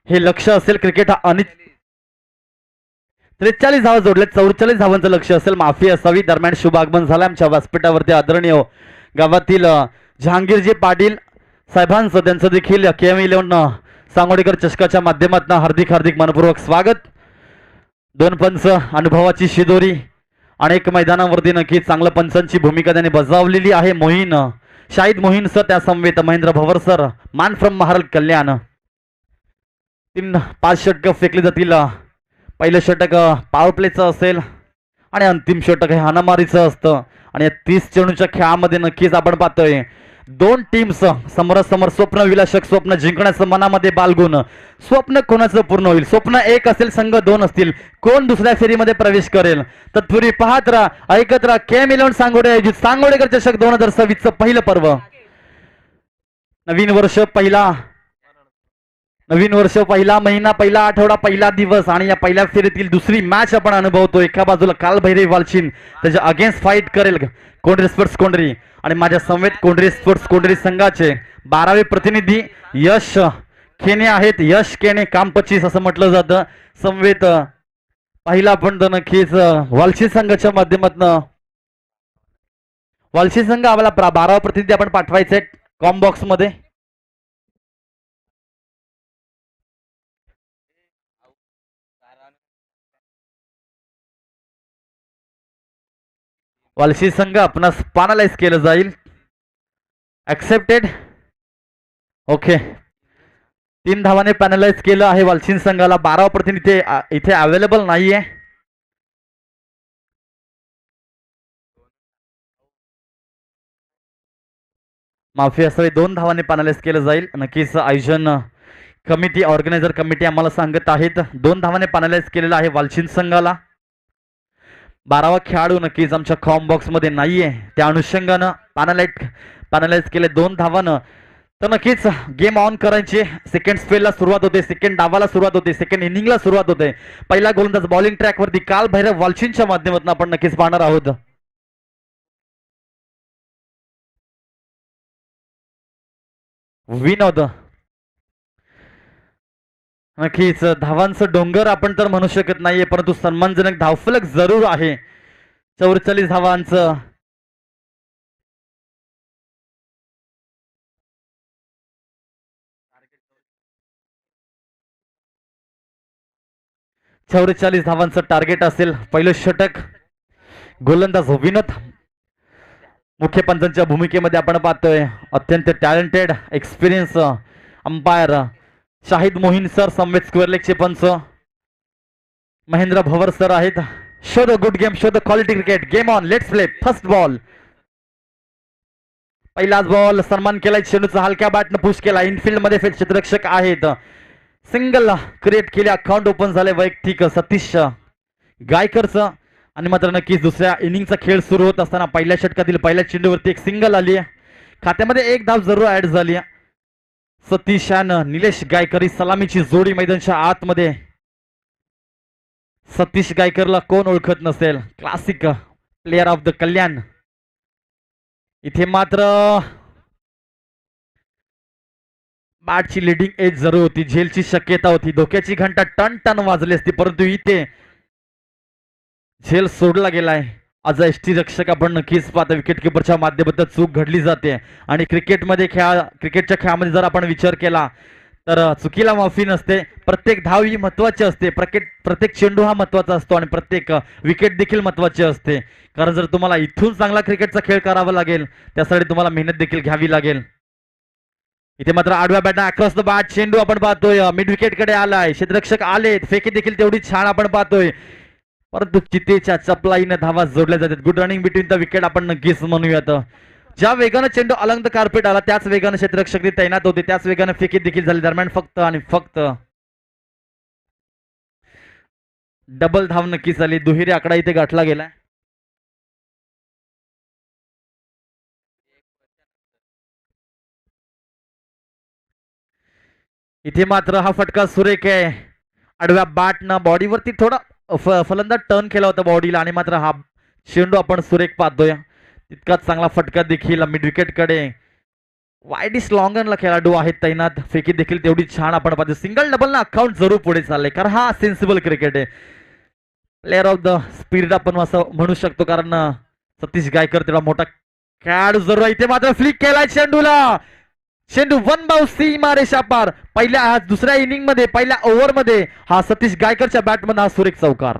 हे लक्ष असेल. क्रिकेट हा 43 धावा जोडले, 44 धावांचं लक्ष असेल. माफी असावी. दरम्यान शुभ आगमन झालं आमच्या व्यासपीठावरती आदरणीय गावातील जहांगीरजी पाटील साहेबांचं, त्यांचं देखील KM11 सांगोडेकर चषकाच्या माध्यमातून हार्दिक हार्दिक मनपूर्वक स्वागत. 2 पंच अनुभवाची शिदोरी, अनेक मैदानावरती नक्की चांगलं पंचांची भूमिका त्यांनी बजावलेली आहे. शाहिद मोहीन सर, त्या समवेत महेंद्र भवर सर, मान फ्रॉम महाराज कल्याण. 5 षटकं फेकली जातील. पहिलं षटक पॉवर प्लेचं असेल आणि अंतिम षटक हे हाणामारीचं असतं. आणि या 30 चेंडूच्या खेळामध्ये नक्कीच आपण पाहतोय 2 टीम्स समोरासमोर. स्वप्न विलासक स्वप्न जिंकण्याचं मनामध्ये बाळगून स्वप्न कोणाचं पूर्ण होईल. स्वप्न 1 असेल, संघ 2 असतील. कोण दुसऱ्या फेरीमध्ये प्रवेश करेल तत्पूर्वी पाहत राहा, ऐकत राहा. KM11 सांगोडे आयोजित सांगोडेकर चषक 2026चं पहिलं पर्व. नवीन वर्ष पहिला महिना, पहिला आठवडा, पहिला दिवस आणि या पहिल्या फेरीतील दुसरी मॅच आपण अनुभवतो. एका बाजूला काल भैरवी वालशिंग त्याच्या अगेन्स्ट फाईट करेल कोंढरी स्पोर्ट्स कोंढरी आणि माझ्या समवेत कोंढरी स्पोर्ट्स कोंढरी संघाचे 12वे प्रतिनिधी यश केने आहेत. यश केने काम 25 असं म्हटलं जातं. समवेत पहिला आपण तर नक्कीच वालशिंग संघाच्या माध्यमातून वालशिंग संघ आम्हाला 12वा प्रतिनिधी आपण पाठवायचे कॉम बॉक्स मध्ये. वालशिंग संघ आपणास पॅनलाइज केलं जाईल. ऍक्सेप्टेड. ओके, 3 धावाने पॅनलाइज केलं आहे वालचिन संघाला. 12 प्रतिनिधी इथे अवेलेबल नाहीये. माफी असावी, 2 धावाने पॅनलाइज केलं जाईल. नक्कीच आयोजन कमिटी, ऑर्गनायझर कमिटी आम्हाला सांगत आहेत 2 धावाने पॅनलाइज केलेलं आहे वालचिन संघाला. 12वा खेळाडू नक्कीच आमच्या कॉम बॉक्स मध्ये नाहीये, त्या अनुषंगानं पॅनलाइज केले 2 धावानं. तर नक्कीच गेम ऑन करायची. सेकंड स्पेलला सुरुवात होते, सेकंड डावाला सुरुवात होते, सेकंड इनिंगला सुरुवात होते. पहिला गोलंदाज बॉलिंग ट्रॅकवरती काल भैरव वालचिनच्या माध्यमातून आपण नक्कीच पाहणार आहोत. विनोद, नक्कीच धावांचं डोंगर आपण तर म्हणू शकत नाहीये, परंतु सन्मानजनक धावफलक जरूर आहे. 44 धावांचं 44 धावांचं टार्गेट असेल. पहिलं षटक, गोलंदाज विनोद मुख्य पंचांच्या भूमिकेमध्ये आपण पाहतोय. अत्यंत talented, experience umpire Shahid Mohin sir, समवेत स्क्वेअर लेगचे पंच महेंद्र भवर सर आहेत. Show the good game, show the quality cricket. Game on, let's play. First ball, पहिलाच बॉल सन्मान केलाय चेंडूचा, हलक्या बॅटनं पुश केला. इनफिल्ड मध्ये क्षेत्ररक्षक आहेत. सिंगल क्रिएट केले, अकाउंट ओपन झाले वैयक्तिक सतीश गायकरचं. आणि मात्र नक्कीच दुसऱ्या इनिंगचा खेळ सुरू होत असताना पहिल्या षटकातील पहिल्या चेंडूवरती एक सिंगल आली आहे. खात्यामध्ये एक धाव जरूर ऍड झाली. सतीश आणि निलेश गायकर ही सलामीची जोडी मैदानच्या आतमध्ये. सतीश गायकरला कोण ओळखत नसेल, क्लासिक प्लेयर ऑफ द कल्याण. इथे मात्र बॅटची लिडिंग एज जरूर होती, झेलची शक्यता होती, धोक्याची घंटा टन टन वाजली असती, परंतु इथे झेल सोडला गेलाय. आज एसटी रक्षक आपण नक्कीच पाहता, विकेट किपरच्या माध्यमातून चूक घडली जाते. आणि क्रिकेटच्या खेळामध्ये जर आपण विचार केला तर चुकीला माफी नसते. प्रत्येक धाव ही महत्वाची असते, प्रत्येक चेंडू हा महत्वाचा असतो आणि प्रत्येक विकेट देखील महत्वाची असते. कारण जर तुम्हाला इथून चांगला क्रिकेटचा खेळ करावा लागेल त्यासाठी तुम्हाला मेहनत देखील घ्यावी लागेल. इथे मात्र आडव्या बॅटना अक्रॉस द बॅट चेंडू आपण पाहतोय मिड विकेट कडे आलाय. क्षेत्ररक्षक आलेत, फेकी देखील तेवढी छान आपण पाहतोय, परंतु चितेच्या चपलाईने धावा जोडल्या जातात. Good running between the wicket आपण नक्कीच म्हणूयात. ज्या वेगानं चेंडू अलंग द कार्पेट आला त्याच वेगानं क्षेत्ररक्षक तैनात होते, त्याच वेगानं फेकी देखील झाली. दरम्यान फक्त आणि फक्त डबल धाव नक्कीच आली. दुहेरी आकडा इथे गाठला गेला. इथे मात्र हा फटका सुरेख आहे. आडव्या बॅटनं बॉडीवरती थोडा फलंदाज टर्न केला होता बॉडीला आणि मात्र हा चेंडू आपण सुरेख पाहतोय. तितकाच चांगला फटका देखील मिड विकेट कडे. वाईडिश लॉंगनला खेळाडू आहेत तैनात, फेकी देखील तेवढी छान आपण पाहतो. सिंगल डबल ना अकाउंट जरूर पुढे चाललंय, कारण हा सेन्सिबल क्रिकेट आहे. प्लेअर ऑफ द स्पिरिट आपण असं म्हणू शकतो, कारण सतीश गायकर तेवढा मोठा खेळाडू जरूर. इथे मात्र फ्लिक केलाय चेंडूला. चेंडू वन बाउ सीमा रेषा पार. दुसऱ्या इनिंग मध्ये पहिल्या ओव्हर मध्ये हा सतीश गायकरच्या बॅटमधून हा सुरेख चौकार.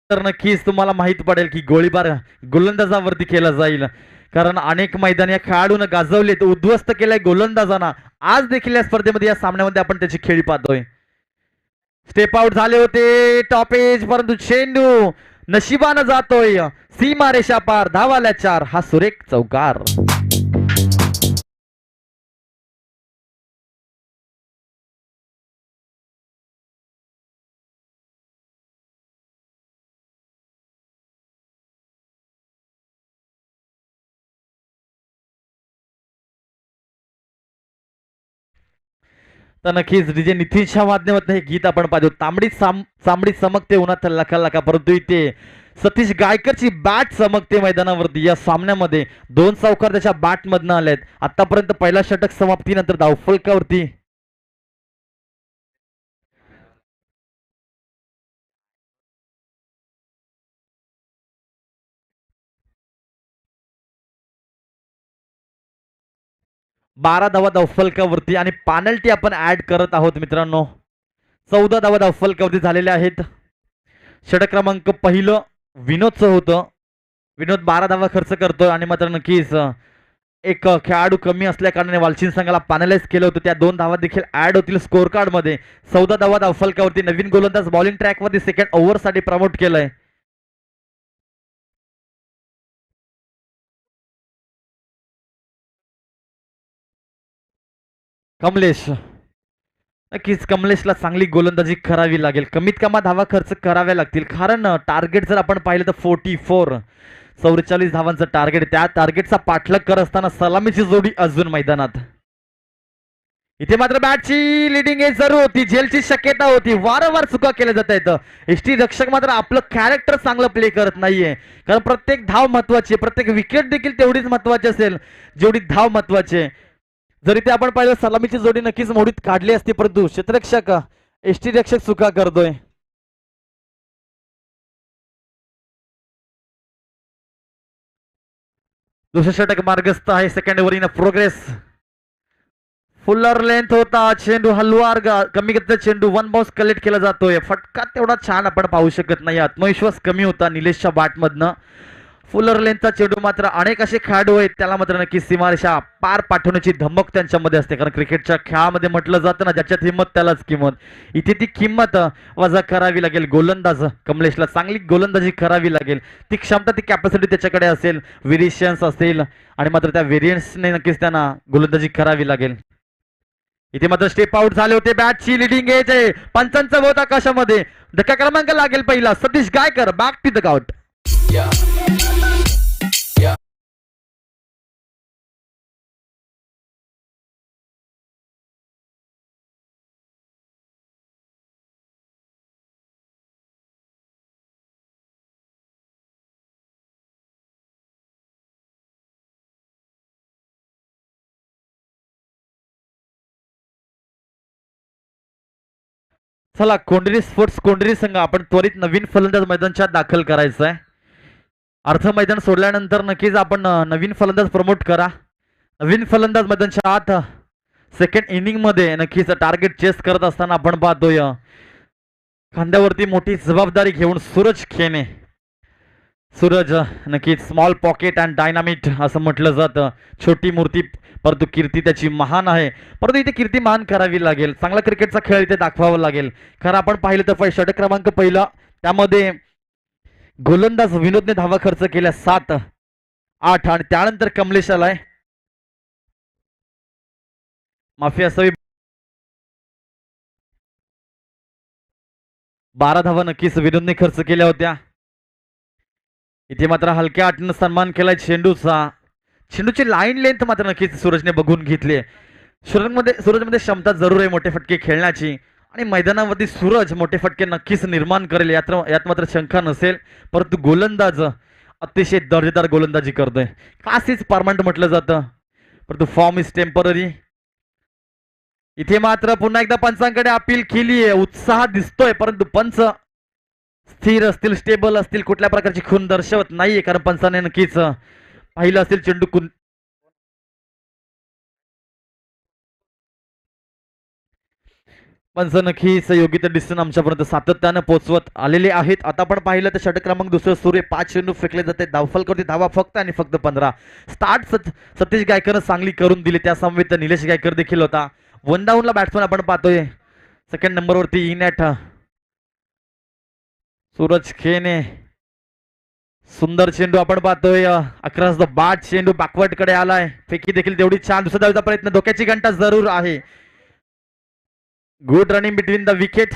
तर नक्कीच तुम्हाला माहित पडेल की गोळीबार गोलंदाजावरती केला जाईल, कारण अनेक मैदान या खेळाडून गाजवलेत, उद्ध्वस्त केलंय गोलंदाजांना. आज देखील या स्पर्धेमध्ये या सामन्यामध्ये आपण त्याची खेळी पाहतोय. स्टेप आउट झाले होते टॉप एज, परंतु चेंडू नशिबानं जातोय सीमा रेषा पार. धावाल्या 4, हा सुरेख चौकार. तर नक्कीच डीजे नितीनच्या माध्यमातून हे गीत आपण पाहतो. चांबडी चमकते उन्हात लखा लखा, परंतु इथे सतीश गायकरची बॅट चमकते मैदानावरती. या सामन्यामध्ये 2 चौकार त्याच्या बॅट मधनं आलेत. आतापर्यंत पहिला षटक समाप्तीनंतर धावफलकावरती 12 धावा धावफलकावरती आणि पेनल्टी आपण ऍड करत आहोत मित्रांनो. 14 धावा धावफलकावरती झालेल्या आहेत. षटक क्रमांक पहिलं विनोदचं होतं. विनोद 12 धावा खर्च करतोय आणि मात्र नक्कीच एक खेळाडू कमी असल्या कारणाने वालचिन संघाला पॅनलाइज केलं होतं. त्या 2 धावा देखील ऍड होतील स्कोर कार्ड मध्ये. 14 धावा धावफलकावरती नवीन गोलंदाज बॉलिंग ट्रॅकवरती सेकंड ओव्हरसाठी प्रमोट केलंय. कमलेश, नक्कीच कमलेशला चांगली गोलंदाजी करावी लागेल. कमीत कमी धावा खर्च कराव्या लागतील कारण टार्गेट जर आपण पाहिलं तर 44 धावांचं टार्गेट. त्या टार्गेटचा पाठलाग करत असताना सलामीची जोडी अजून मैदानात. इथे मात्र बॅटची लिडिंग एज जरूर होती. झेलची शक्यता होती. वारंवार चुका केल्या जात आहेत. एसटी रक्षक मात्र आपलं कॅरेक्टर चांगलं प्ले करत नाहीये कारण प्रत्येक धाव महत्वाची, प्रत्येक विकेट देखील तेवढीच महत्वाची असेल जेवढी धाव महत्वाची आहे. जरी ते आपण पाहिलं सलामीची जोडी नक्कीच मोडीत काढली असती परंतु क्षेत्ररक्षक एसटी रक्षक चुका करतोय. दुसरं षटक मार्गस्थ आहे. Second over in progress. फुल्लर लेंथ होता चेंडू. हलवार कमी गतीचा चेंडू. 1 बाउन्स कलेक्ट केला जातोय. फटका तेवढा छान आपण पाहू शकत नाही. आत्मविश्वास कमी होता निलेशच्या बॅटमधनं. फुलर लेनचा चेंडू मात्र अनेक असे खेळाडू आहेत त्याला मात्र नक्की सीमारेषा पार पाठवण्याची धमक त्यांच्यामध्ये असते कारण क्रिकेटच्या खेळामध्ये म्हटलं जातं ना ज्याच्यात हिंमत त्यालाच किंमत. इथे ती किंमत वजा करावी लागेल. गोलंदाज कमलेशला चांगली गोलंदाजी करावी लागेल. ती क्षमता, ती कॅपॅसिटी त्याच्याकडे असेल. व्हेरिएशन्स असेल आणि मात्र त्या व्हेरियन्सने नक्कीच त्यांना गोलंदाजी करावी लागेल. इथे मात्र स्टेप आउट झाले होते. बॅटची लिडिंग एज आहे. पंचांचा बोट आकाशामध्ये. धक्का क्रमांक लागेल पहिला. Satish Gaikar back to the out. चला कोंढरी स्पोर्ट्स कोंढरी संघ आपण त्वरित नवीन फलंदाज मैदानाच्या दाखल करायचं आहे. अर्ध मैदान सोडल्यानंतर नक्कीच आपण नवीन फलंदाज प्रमोट करा. नवीन फलंदाज मैदानाच्या आत सेकंड इनिंग मध्ये नक्कीच टार्गेट चेस करत असताना आपण पाहतोय खांद्यावरती मोठी जबाबदारी घेऊन सूरज खेने. सूरज नक्कीच स्मॉल पॉकेट अँड डायनामिट असं म्हटलं जातं. छोटी मूर्ती परंतु कीर्ती त्याची महान आहे. परंतु इथे कीर्ती मान करावी लागेल. चांगला क्रिकेटचा खेळ इथे दाखवावा लागेल. खरं आपण पाहिलं तर षटक क्रमांक पहिला त्यामध्ये गोलंदाज विनोदने धावा खर्च केल्या 7, 8 आणि त्यानंतर कमलेश आलाय. माफी असावी. 12 धावा नक्कीच विनोदने खर्च केल्या होत्या. इथे मात्र हलक्या आटीनं सन्मान केलाय चेंडूचा. चेंडूची लाईन लेंथ मात्र नक्कीच सूरजने बघून घेतली. सूरजमध्ये क्षमता जरूर आहे मोठे फटके खेळण्याची आणि मैदानावरती सूरज मोठे फटके नक्कीच निर्माण करेल यात मात्र शंका नसेल. परंतु गोलंदाज अतिशय दर्जेदार गोलंदाजी करतोय. क्लास इज परमनंट म्हटलं जातं परंतु फॉर्म इज टेम्पररी. इथे मात्र पुन्हा एकदा पंचांकडे अपील केली आहे. उत्साह दिसतोय परंतु पंच स्थिर असतील, स्टेबल असतील, कुठल्या प्रकारची खून दर्शवत नाहीये कारण पंचाने नक्कीच पाहिलं असेल चेंडू पंच नक्कीच योग्य त्या डिस्टन्स आमच्यापर्यंत सातत्यानं पोहोचवत आलेले आहेत. आता आपण पाहिलं तर षटक क्रमांक दुसरं सूर्य 5 चेंडू फेकले जाते. धावफलकावरती धावा फक्त आणि फक्त 15. स्टार्ट सतीश गायकरनं चांगली करून दिली. त्या समवेत निलेश गायकर देखील होता. 1 डाऊनला बॅट्समन आपण पाहतोय. सेकंड नंबरवरती इनॅट सूरज खेने. सुंदर चेंडू आपण पाहतोय. अक्रॉस द बॅट चेंडू बॅकवर्ड कडे आलाय. फेकी देखील तेवढी छान. दुसरा धावेचा प्रयत्न. धोक्याची घंटा जरूर आहे. Good running between the wicket.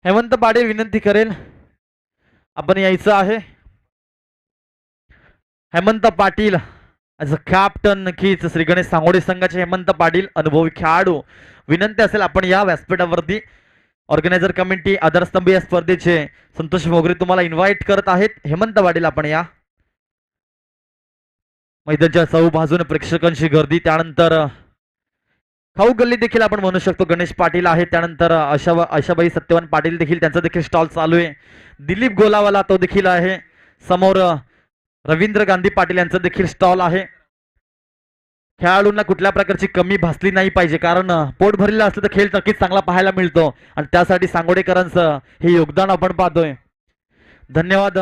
Hemant Patil विनंती करेल आपण यायचं आहे. Hemant Patil as a captain नक्कीच श्री गणेश सांगोडे संघाचे हेमंत पाटील अनुभवी खेळाडू. विनंती असेल आपण या व्यासपीठावरती. ऑर्गनायझर कमिटी आधारस्तंभ या स्पर्धेचे संतोष मोगरे तुम्हाला इन्व्हाइट करत आहेत. हेमंत पाटील आपण या. मैदानाच्या चौ बाजूने प्रेक्षकांची गर्दी. त्यानंतर खाऊ गल्ली देखील आपण म्हणू शकतो. गणेश पाटील आहे. त्यानंतर आशाबाई सत्यवान पाटील देखील त्यांचा देखील स्टॉल चालू आहे. दिलीप गोलावाला तो देखील आहे. समोर रवींद्र गांधी पाटील यांचं देखील स्टॉल आहे. खेळाडूंना कुठल्या प्रकारची कमी भासली नाही पाहिजे, कारण पोट भरलेलं असलं तर खेळ नक्कीच चांगला पाहायला मिळतो आणि त्यासाठी सांगोडेकरांचं हे योगदान आपण पाहतोय. धन्यवाद.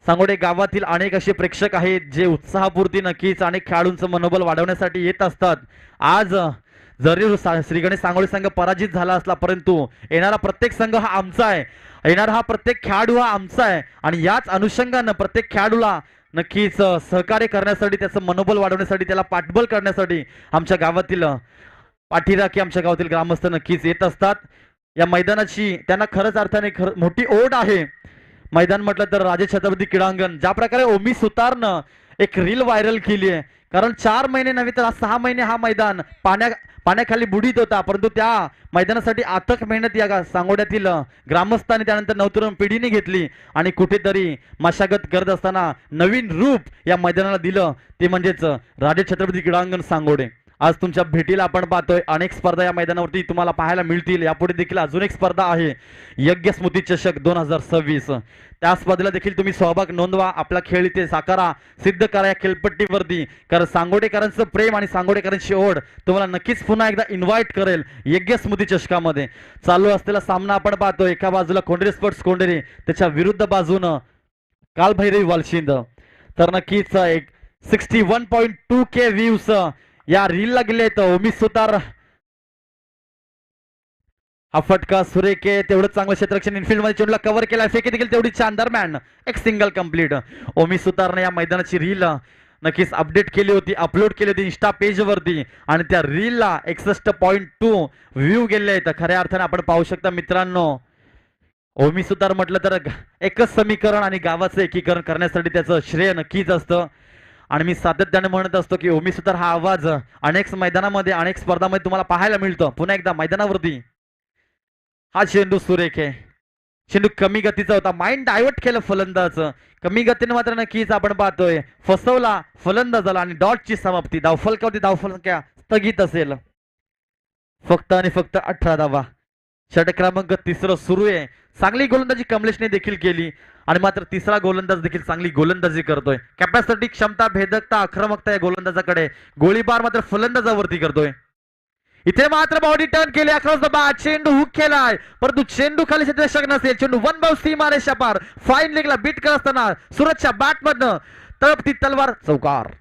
सांगोडे गावातील अनेक असे प्रेक्षक आहेत जे उत्साहपूर्ती नक्कीच अनेक खेळाडूंचं मनोबल वाढवण्यासाठी येत असतात. आज जरी श्री गणेश सांगोडे संघ पराजित झाला असला, परंतु येणारा प्रत्येक संघ हा आमचा आहे, येणारा हा प्रत्येक खेळाडू हा आमचा आहे आणि याच अनुषंगानं प्रत्येक खेळाडूला नक्कीच सहकार्य करण्यासाठी, त्याचं मनोबल वाढवण्यासाठी, त्याला पाठबळ करण्यासाठी आमच्या गावातील पाठीराखी, आमच्या गावातील ग्रामस्थ नक्कीच येत असतात. या मैदानाची त्यांना खरंच अर्थाने मोठी ओढ आहे. मैदान म्हटलं तर राजे छत्रपती क्रीडांगण, ज्या प्रकारे ओमी सुतारनं एक रील व्हायरल केली आहे, कारण 4 महिने नव्हे तर 6 महिने हा मैदान पाण्याखाली बुडीत होता, परंतु त्या मैदानासाठी अथक मेहनत या सांगोड्यातील ग्रामस्थांनी त्यानंतर नवतरुण पिढीने घेतली आणि कुठेतरी मशागत करत असताना नवीन रूप या मैदानाला दिलं, ते म्हणजेच राजे छत्रपती क्रीडांगण सांगोडे. आज तुमच्या भेटीला आपण पाहतोय अनेक स्पर्धा या मैदानावरती तुम्हाला पाहायला मिळतील. यापुढे देखील अजून एक स्पर्धा आहे, यज्ञ स्मृती चषक 2026. त्या स्पर्धेला देखील तुम्ही सहभाग नोंदवा, आपला खेळ इथे साकारा, सिद्ध करा या खेळपट्टीवरती, कारण सांगोडेकरांचं प्रेम आणि सांगोडेकरांची ओढ तुम्हाला नक्कीच पुन्हा एकदा इन्व्हाइट करेल यज्ञ स्मृती चषकामध्ये. चालू असलेला सामना आपण पाहतोय, एका बाजूला कोंढेरे स्पोर्ट्स कोंढेरे, त्याच्या विरुद्ध बाजूनं कालभैरवी वालशिंद. तर नक्कीच एक 61.2K व्ह्यूज या रीलला गेले आहेत. ओमी सुतार हा फटका सुरेख आहे, तेवढं चांगलं क्षेत्ररक्षण इनफिल्ड मध्ये चेंडूला कव्हर केला, फेकी देखील तेवढी छान, दरम्यान एक सिंगल कंप्लीट. ओमी सुतारने या मैदानाची रील नक्कीच अपडेट केली होती, अपलोड केली होती इंस्टा पेज वरती आणि त्या रीलला 61.2 व्ह्यू गेले आहेत. खऱ्या अर्थाने आपण पाहू शकता मित्रांनो, ओमी सुतार म्हटलं तर एकच समीकरण आणि गावाचं एकीकरण करण्यासाठी त्याचं श्रेय नक्कीच असतं. आणि मी सातत्याने म्हणत असतो की ओमी सुतार हा आवाज अनेक मैदानामध्ये, अनेक स्पर्धामध्ये तुम्हाला पाहायला मिळतो. पुन्हा एकदा मैदानावरती हा चेंडू सुरेख आहे, चेंडू कमी गतीचा होता, माइंड डायव्हर्ट केलं फलंदाज, कमी गतीने मात्र नक्कीच आपण पाहतोय फसवला फलंदाजाला आणि डॉटची समाप्ती. धावफलकावरती धावफलक्या स्थगित असेल. फक्त आणि फक्त 18 धावा. षटक क्रमांक 3 सुरू आहे. चांगली गोलंदाजी कमलेशने देखील केली आणि मात्र तिसरा गोलंदाज देखील चांगली गोलंदाजी करतोय. कॅपॅसिटी, क्षमता, भेदकता, आक्रमकता या गोलंदाजाकडे, गोळीबार मात्र फलंदाजावरती करतोय. इथे मात्र बॉडी टर्न केली, अक्रॉस द बॅट, चेंडू हुक केलाय, परंतु चेंडू खाली क्षेत्ररक्षक नसेल. चेंडू 1 बाउंस सीमा रेषा पार, फाईन लेगला बीट करत असताना सुरतच्या बॅट मधनं तळपती तलवार, चौकार.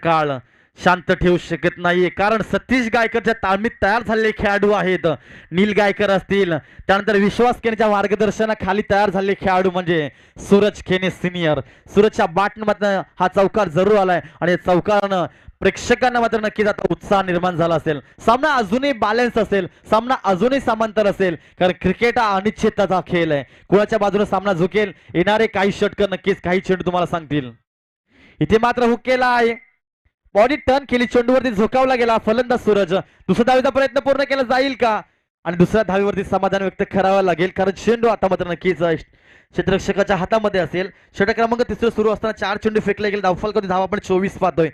काळ शांत ठेवू शकत नाहीये, कारण सतीश गायकरच्या तालमीत तयार झालेले खेळाडू आहेत. नील गायकर असतील, त्यानंतर विश्वास खेनेच्या मार्गदर्शनाखाली तयार झालेले खेळाडू म्हणजे सूरज खेने सिनियर. सूरजच्या बॅटमधनं हा चौकार जरूर आलाय आणि चौकारानं प्रेक्षकांना मात्र नक्कीच आता उत्साह निर्माण झाला असेल. सामना अजूनही बॅलन्स असेल, सामना अजूनही समांतर असेल, कारण क्रिकेट हा अनिश्चिततेचा खेळ आहे. कुणाच्या बाजूने सामना झुकेल, येणारे काही षटक नक्कीच काही चेंडू तुम्हाला सांगतील. इथे मात्र हुक केला आहे, बॉडी टर्न केली, चेंडूवरती झोकावला गेला फलंदाज सूरज. दुसऱ्या धावेचा प्रयत्न पूर्ण केला जाईल का, आणि दुसऱ्या धावेवरती समाधान व्यक्त करावं लागेल, कारण चेंडू आता मात्र नक्कीच क्षेत्ररक्षकाच्या हातामध्ये असेल. षटक क्रमांक 3 सुरू असताना 4 चेंडू फेकले गेले. धावफलक धावा आपण 24 पाहतोय.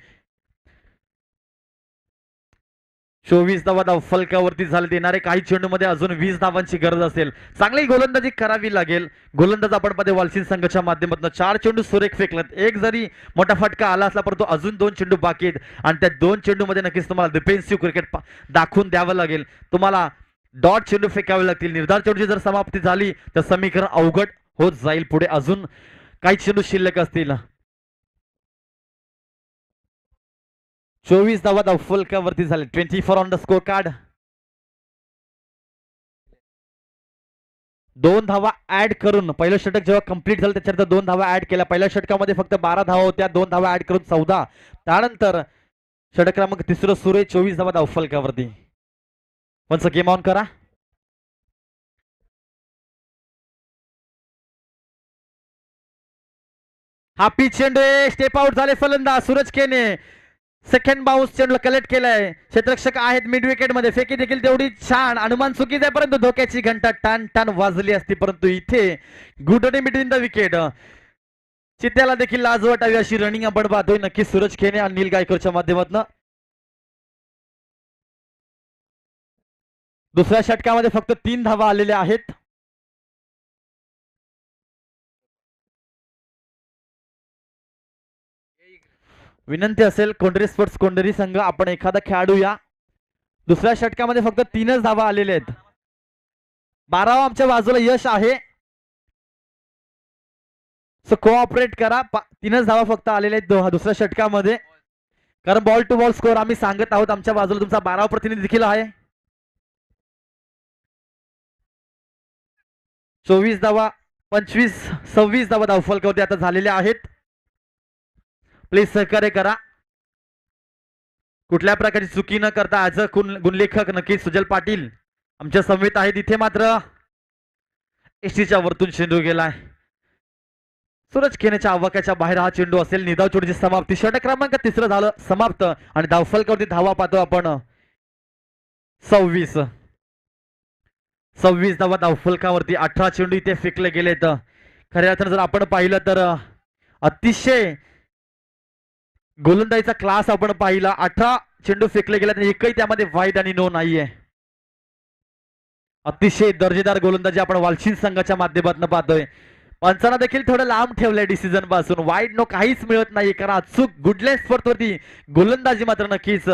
24 धावा धावफलकावरती झाले. येणारे काही चेंडू मध्ये अजून 20 धावांची गरज असेल. चांगली गोलंदाजी करावी लागेल. गोलंदाज आपण मध्ये वालसिन संघाच्या माध्यमातून 4 चेंडू सुरेख फेकलेत. एक जरी मोठा फटका आला असला, परंतु अजून 2 चेंडू बाकी आहेत आणि त्या 2 चेंडू मध्ये नक्कीच तुम्हाला डिफेन्सिव्ह क्रिकेट दाखवून द्यावं लागेल. तुम्हाला डॉट चेंडू फेकावे लागतील. निर्धार चेंडूची जर समाप्ती झाली तर समीकरण अवघड होत जाईल. पुढे अजून काही चेंडू शिल्लक असतील. 24 धावा धावफलकावरती झाले. 24 ऑन द स्कोर कार्ड. 2 धावा ऍड करून पहिलं षटक जेव्हा कंप्लीट झालं त्याच्यानंतर 2 धावा ऍड केल्या. पहिल्या षटकामध्ये फक्त 12 धावा होत्या, 2 धावा ऍड करून 14. त्यानंतर षटक क्रमांक 3 सुरू आहे. 24 धावा धावफलकावरती. वन्स गेम ऑन करा. हा पिच चेंडू, स्टेप आउट झाले फलंदाज सूरज केने. सेकंड बाउन्स चेंडूला कलेक्ट केलाय. क्षेत्ररक्षक आहेत मिड विकेट मध्ये. फेकी देखील तेवढी छान. अनुमान चुकीच आहे परंतु धोक्याची घंटा टन टन वाजली असती परंतु इथे गुडनी बिटवीन द विकेट. चित्त्याला देखील लाज वाटावी अशी रनिंग आपण पाहतोय नक्की सूरज खेने आणि नील गायकरच्या माध्यमातून. दुसऱ्या षटकामध्ये फक्त 3 धावा आलेल्या आहेत. विनंती असेल कोंढरी स्पोर्ट्स कोंढरी संघ आपण एखादा खेळाडू या. दुसऱ्या षटकामध्ये फक्त 3च धावा आलेल्या आहेत. 12 आमच्या बाजूला यश आहे. सो कोऑपरेट करा. 3च धावा फक्त आलेल्या आहेत दुसऱ्या षटकामध्ये कारण बॉल टू बॉल स्कोर आम्ही सांगत आहोत. आमच्या बाजूला तुमचा 12 प्रतिनिधी देखील आहे. 24 धावा 26 धावा धावफलकावरती आता झालेल्या आहेत. प्लीज सहकार्य करा. कुठल्या प्रकारची चुकी न करता आज गुणलेखक नक्की सुजल पाटील आमच्या समवेत आहेत. इथे मात्र एसटीच्या वरतून चेंडू गेलाय. सूरज खेनेच्या आवाक्याच्या बाहेर हा चेंडू असेल. निधाव चोडीची समाप्ती. षटक क्रमांक 3 झालं समाप्त आणि धावफलकावरती धावा पाहतो आपण 26 धावा धावफलकावरती. 18 चेंडू इथे फेकले गेलेत. खऱ्या अर्थानं जर आपण पाहिलं तर अतिशय गोलंदाजीचा क्लास आपण पाहिला. 18 चेंडू फेकले गेले आणि एकही त्यामध्ये वाईट आणि नो नाहीये. अतिशय दर्जेदार गोलंदाजी आपण वालशीन संघाच्या माध्यमातून पाहतोय. पंचांना देखील थोडं लांब ठेवलंय डिसिजन पासून. वाईट नो काहीच मिळत नाही कारण अचूक गुडलेस स्पर्धवरती गोलंदाजी मात्र नक्कीच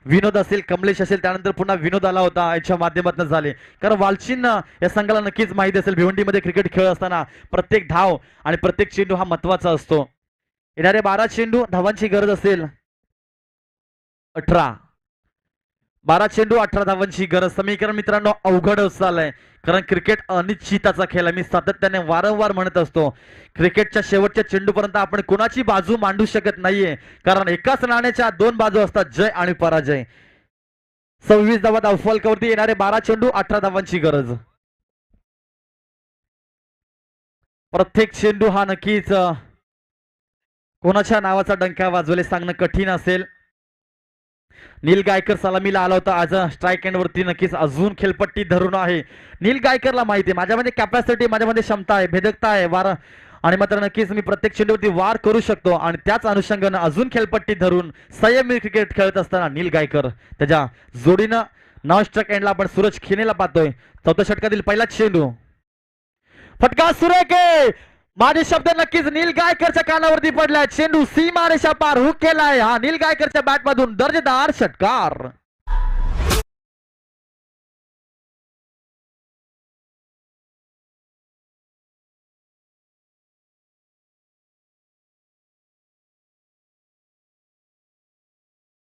विनोद असेल कमलेश असेल त्यानंतर पुन्हा विनोद आला होता याच्या माध्यमातून झाले. कारण वालशीन या संघाला नक्कीच माहिती असेल भिवंडीमध्ये क्रिकेट खेळ असताना प्रत्येक धाव आणि प्रत्येक चेंडू हा महत्वाचा असतो. येणारे 12 चेंडू धावांची गरज असेल. 12 चेंडू 18 धावांची गरज. समीकरण मित्रांनो अवघड चाललंय कारण क्रिकेट अनिश्चिताचा खेळ आहे. मी सातत्याने वारंवार म्हणत असतो क्रिकेटच्या शेवटच्या चेंडूपर्यंत आपण कोणाची बाजू मांडू शकत नाहीये कारण एकाच नाण्याच्या 2 बाजू असतात जय आणि पराजय. 26 धावा धावफलकावरती. येणारे 12 चेंडू 18 धावांची गरज. प्रत्येक चेंडू हा नक्कीच कोणाच्या नावाचा डंका वाजवले सांगणं कठीण असेल. नील गायकर सलामीला आला होता. आज स्ट्राईक एंड वरती नक्कीच अजून खेळपट्टी धरून आहे. नील गायकरला माहिती आहे माझ्यामध्ये कॅपॅसिटी माझ्यामध्ये क्षमता आहे भेदकता आहे वार आणि मात्र नक्कीच मी प्रत्येक चेंडूवरती वार करू शकतो आणि त्याच अनुषंगानं अजून खेळपट्टी धरून संयमी क्रिकेट खेळत असताना नील गायकर त्याच्या जोडीनं नॉन स्ट्राईक एंडला आपण सूरज खेनेला पाहतोय. चौथ्या षटकातील पहिला चेंडू फटका सुरेख आहे. माझे शब्द नक्कीच नील गायकरच्या कानावरती पडलाय. चेंडू सीमा रेषा पार हुक केलाय. हा नील गायकरच्या बॅट मधून दर्जेदार षटकार.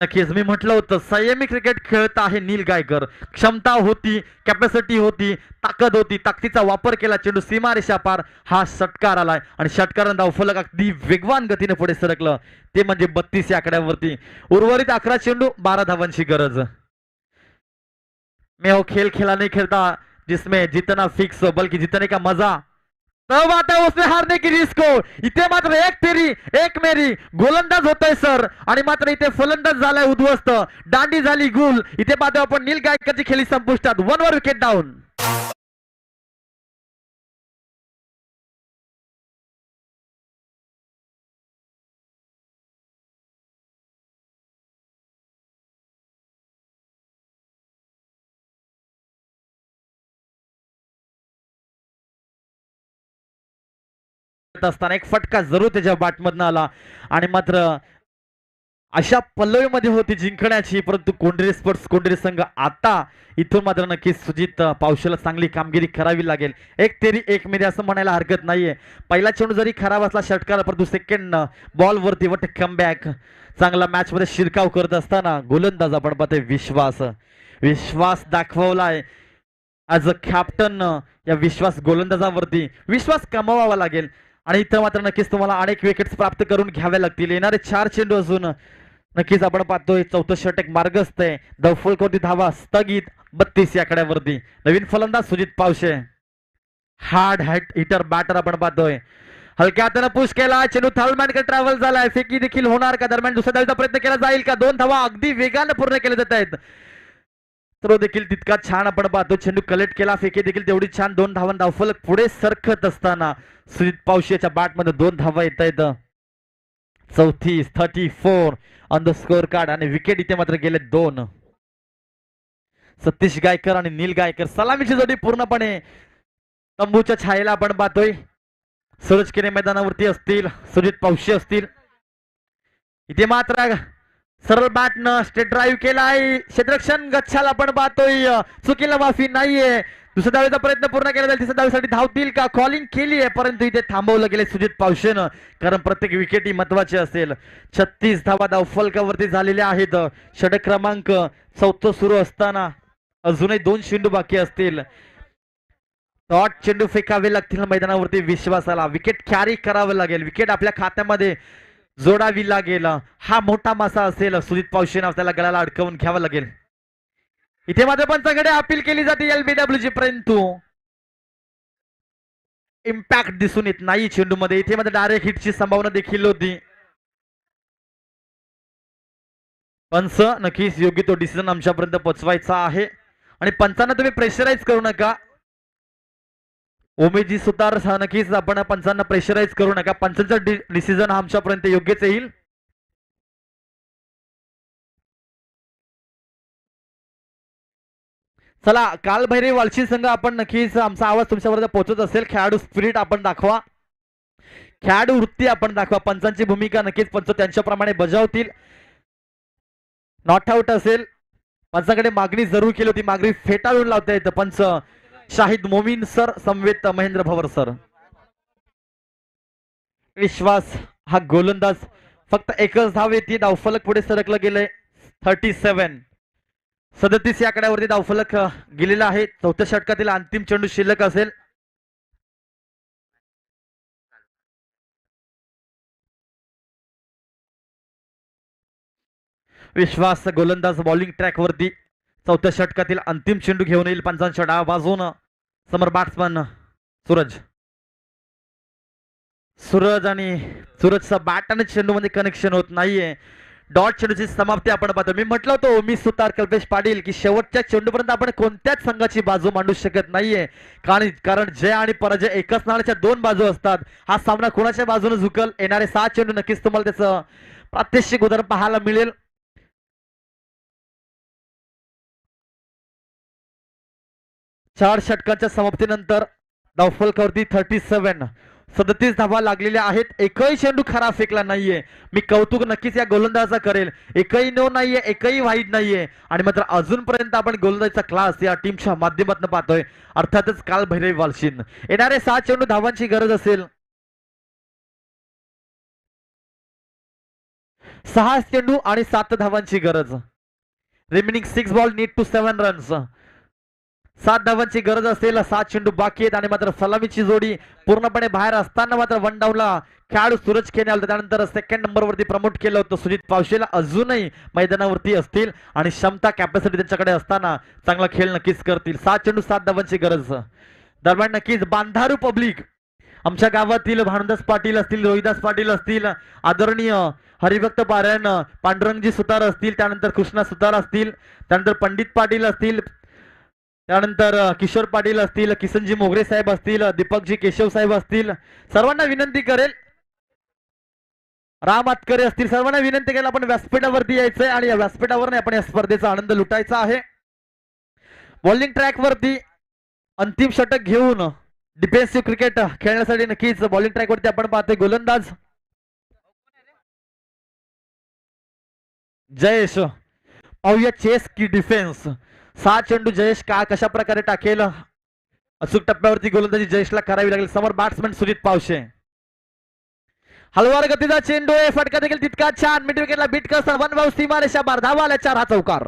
नक्कीच मी म्हटलं होतं संयमी क्रिकेट खेळत आहे नील गायकर. क्षमता होती कॅपॅसिटी होती ताकद होती ताकदीचा वापर केला. चेंडू सीमारेषा पार हा षटकार आलाय आणि षटकारानं धावफलक अगदी वेगवान गतीने पुढे सरकलं ते म्हणजे 32 या आकड्यावरती. उर्वरित 11 चेंडू 12 धावांची गरज. मैं वो खेल खेला नहीं खेलता जिसमें जीतना फिक्स हो बल्कि जीतने का मजा तब आता है उसने हारने की रिस्क हो. इथे मात्र एक तेरी एक मेरी गोलंदाज होतोय सर आणि मात्र इथे फलंदाज झालाय उद्ध्वस्त. दांडी झाली गुल. इथे पाहतो आपण नील गायकरची खेळी संपुष्टात. 1 वर विकेट डाऊन. असताना एक फटका जरूर त्याच्या बॅटमधनं आला आणि मात्र अशा पल्लवीमध्ये होती जिंकण्याची परंतु कोंढरी स्पोर्ट्स कोंढरी संघ आता इथून मात्र नक्कीच सुजित पावशेला चांगली कामगिरी करावी लागेल. एक तेरी एक मेरी असं म्हणायला हरकत नाहीये. पहिला चेंडू जरी खराब असला षटकार परंतु सेकंड बॉल वरती वट कमबॅक चांगला मॅच मध्ये शिरकाव करत असताना गोलंदाज आपण पाहतोय विश्वास दाखवलाय. ॲज अ कॅप्टन या विश्वास गोलंदाजावरती विश्वास कमवावा लागेल आणि इथं मात्र नक्कीच तुम्हाला अनेक विकेट्स प्राप्त करून घ्याव्या लागतील. येणारे 4 चेंडू असून नक्कीच आपण पाहतोय चौथं षटक मार्गस्थ आहे. धावफलकावरती धावा स्थगित 32 या आकड्यावरती. नवीन फलंदाज Sujit Pawshe hard hitter batter आपण पाहतोय. हलक्या हाताने पुश केला, चेंडू थर्डमॅनकडे ट्रॅव्हल झालाय, फेकी देखील होणार का? दरम्यान दुसऱ्या धावेचा प्रयत्न केला जाईल का? 2 धावा अगदी वेगाने पूर्ण केल्या जात आहेत. थ्रो देखील तितका छान आपण पाहतो, चेंडू कलेक्ट केला, फेकी देखील तेवढी छान. 2 धावांना धावफलक पुढे सरकत असताना सुजित पावशीच्या बॅटमध्ये 2 धावा येत आहेत. 34 ऑन द स्कोर कार्ड आणि विकेट इथे मात्र गेले 2. सतीश गायकर आणि नील गायकर सलामीची जोडी पूर्णपणे तंबूच्या छायेला आपण पाहतोय. सूरज केने मैदानावरती असतील, सुजित पावशी असतील. इथे मात्र सरळ बॅटनं स्टेट ड्राईव्ह केलाय, क्षेत्ररक्षण गच्छाला आपण पाहतोय, चुकीला माफी नाहीये. दुसऱ्या धावेचा प्रयत्न पूर्ण केला जाईल, तिसऱ्या धावेसाठी धावतील का? कॉलिंग केली आहे परंतु इथे थांबवलं गेले सुजित पावशेनं, कारण प्रत्येक विकेट ही महत्वाची असेल. 36 धावा धावफलकावरती झालेल्या आहेत. षटक क्रमांक 4 सुरू असताना अजूनही 2 चेंडू बाकी असतील. डॉट चेंडू फेकावे लागतील मैदानावरती विश्वासाला. विकेट कॅरी करावं लागेल, विकेट आपल्या खात्यामध्ये जोडावी लागेल. हा मोठा मासा असेल, सुजित पावशेनं त्याला गळाला अडकवून घ्यावं लागेल. इथे मात्र पंचांकडे अपील केली जाते LBW ची, परंतु इम्पॅक्ट दिसून येत नाही चेंडू मध्ये. इथे मात्र डायरेक्ट हिटची संभावना देखील होती. पंच नक्कीच योग्य तो डिसिजन आमच्यापर्यंत पोहोचवायचा आहे आणि पंचांना तुम्ही प्रेशराईज करू नका. उमेदजी सुतार नक्कीच आपण पंचांना प्रेशराईज करू नका. पंचांचा डिसिजन आमच्यापर्यंत योग्यच येईल. चला, काल भैरवी वालशी संघ आपण नक्कीच आमचा आवाज तुमच्यापर्यंत पोहोचत असेल. खेळाडू स्पिरिट आपण दाखवा, खेळाडू वृत्ती आपण दाखवा. पंचांची भूमिका नक्कीच पंच त्यांच्याप्रमाणे बजावतील. नॉट आउट असेल, पंचाकडे मागणी जरूर केली होती, मागणी फेटाळून लावता येतं. पंच शाहिद मोमीन सर, समवेत महेंद्र भवर सर. विश्वास हा गोलंदाज, फक्त एकच धाव येते, धावफलक पुढे सरकलं गेलंय. 37 या आकड्यावरती धावफलक गेलेला आहे. 4थ्या षटकातील अंतिम चेंडू शिल्लक असेल. विश्वास गोलंदाज बॉलिंग ट्रॅक वरती 4थ्या षटकातील अंतिम चेंडू घेऊन येईल. पंचांच्या डाव्या बाजून समोर बॅट्समन सूरज आणि सूरजचा बॅट आणि चेंडू मध्ये कनेक्शन होत नाहीये. डॉट चेंडूची समाप्ती आपण पाहतो. मी म्हटलं होतो मी सुतार कल्पेश पाटील की शेवटच्या चेंडूपर्यंत आपण कोणत्याच संघाची बाजू मांडू शकत नाहीये, कारण जय आणि पराजय एकाच नाण्याच्या 2 बाजू असतात. हा सामना कोणाच्या बाजूने झुकल, येणारे 7 चेंडू नक्कीच तुम्हाला त्याचं प्रात्यक्षिक उदाहरण पाहायला मिळेल. 4 षटकांच्या समाप्तीनंतर धावफलकावरती 37 धावा लागलेल्या आहेत. एकही चेंडू खरा फेकला नाहीये. मी कौतुक नक्कीच या गोलंदाजा करेल. एकही नो नाहीये, एकही वाईट नाहीये आणि मात्र अजूनपर्यंत आपण गोलंदाजीचा क्लास या टीमच्या माध्यमातून पाहतोय. अर्थातच काल भैरवी वालशीन येणारे 7 चेंडू धावांची गरज असेल. 6 चेंडू आणि 7 धावांची गरज. Remaining 6 ball need to 7 runs. 7 धावांची गरज असेल. 7 चेंडू बाकी आहेत आणि मात्र सलामीची जोडी पूर्णपणे बाहेर असताना मात्र 1 डाऊनला खेळाडू सूरज केने आला. त्यानंतर सेकंड नंबरवरती प्रमोट केलं होतं सुजित पावशेला. अजूनही मैदानावरती असतील आणि क्षमता कॅपॅसिटी त्यांच्याकडे असताना चांगला खेळ नक्कीच करतील. 7 चेंडू 7 धावांची गरज. दरम्यान नक्कीच बांधारू पब्लिक, आमच्या गावातील भानुदास पाटील असतील, रोहिदास पाटील असतील, आदरणीय हरिभक्त पारायण पांडुरंगजी सुतार असतील, त्यानंतर कृष्णा सुतार असतील, त्यानंतर पंडित पाटील असतील, त्यानंतर किशोर पाटील असतील, किसनजी मोगरे साहेब असतील, दीपकजी केशव साहेब असतील, सर्वांना विनंती करेल, राम आतकरे असतील, सर्वांना विनंती केली आपण व्यासपीठावरती यायचंय आणि या व्यासपीठावर आपण या स्पर्धेचा आनंद लुटायचा आहे. बॉलिंग ट्रॅक वरती अंतिम षटक घेऊन डिफेन्सिव्ह क्रिकेट खेळण्यासाठी नक्कीच बॉलिंग ट्रॅक वरती आपण पाहतोय गोलंदाज जयेश. पाहूया चेस की डिफेन्स. 7 चेंडू जयेश कशा प्रकारे टाकेल. अचूक टप्प्यावरती गोलंदाजी जयेशला करावी लागेल. समोर बॅट्समन सुजित पावशे. हलवार गतीचा चेंडू आहे, फटका देखील तितका छान. मिड विकेटला बीट करतात. 1 बाउंस सीमारेषा बार. धावा आल्या 4 हा चौकार.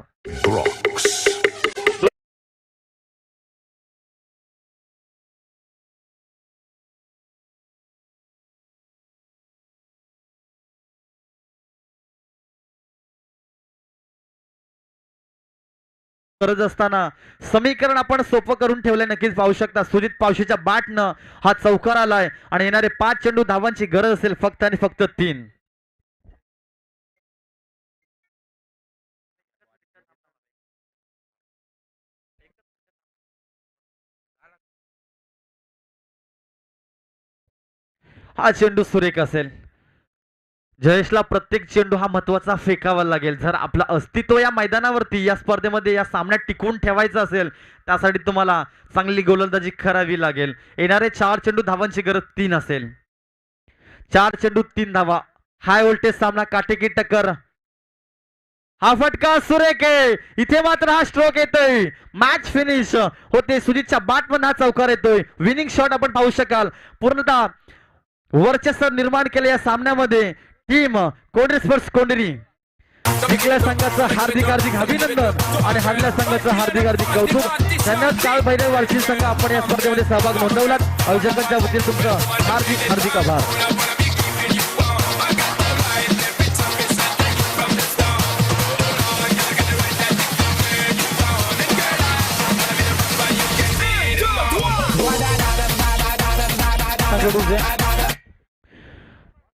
गरज असताना समीकरण आपण सोपं करून ठेवलंय. नक्कीच पाहू शकता सुजित पावशीच्या बॅटनं हा चौकार आलाय आणि येणारे 5 चेंडू धावांची गरज असेल फक्त आणि फक्त 3. हा चेंडू सुरेख असेल. जयेशला प्रत्येक चेंडू हा महत्वाचा फेकावा लागेल. जर आपलं अस्तित्व या मैदानावरती या स्पर्धेमध्ये या सामन्यात टिकवून ठेवायचं असेल त्यासाठी तुम्हाला चांगली गोलंदाजी करावी लागेल. येणारे 4 चेंडू धावांची गरज 3 असेल. 4 चेंडू 3 धावा. हाय व्होल्टेज सामना, काटेकी टक्कर. हा फटका सुरेख आहे. इथे मात्र हा स्ट्रोक येतोय. मॅच फिनिश होते. सुजितच्या बॅटमधून हा चौकार येतोय. विनिंग शॉट आपण पाहू शकाल. पूर्णतः वर्चस्व निर्माण केले या सामन्यामध्ये टीम कोंडरी स्पोर्ट्स कोंडरी. जिंकल्या संघाचं हार्दिक अभिनंदन आणि हारल्या संघाचं हार्दिक कौतुक. धन्यवाद. काल भैरवी वालशीन संघ आपण या स्पर्धेमध्ये सहभाग नोंदवलात. आयोजकांच्या वतीने तुमचं हार्दिक आभार.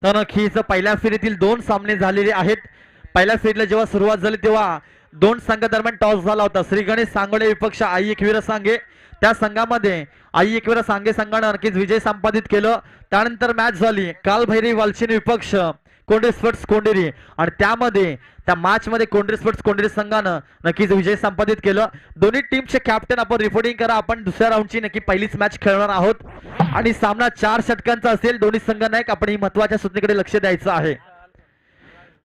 तर नक्कीच पहिल्या फेरीतील 2 सामने झालेले आहेत. पहिल्या फेरीला जेव्हा सुरुवात झाली तेव्हा 2 संघादरम्यान टॉस झाला होता. श्री गणेश सांगोळे विपक्ष आई एकवीर सांगे. त्या संघामध्ये आई एकवीर सांगे संघानं नक्कीच विजय संपादित केलं. त्यानंतर मॅच झाली काल भैरवी वालशीन विपक्ष कोंडरी स्पोर्ट्स कोंडरी आणि त्यामध्ये त्या मॅच मध्ये कोंडरी स्पोर्ट्स कोंडरी संघानं नक्कीच विजय संपादित केलं. दोन्ही टीमचे कॅप्टन आपण रिपोर्टिंग करा. आपण दुसऱ्या राऊंडची नक्की पहिलीच मॅच खेळणार आहोत आणि सामना 4 षटकांचा असेल. दोन्ही संघांना एक आपण ही महत्वाच्या सूचनेकडे लक्ष द्यायचं आहे.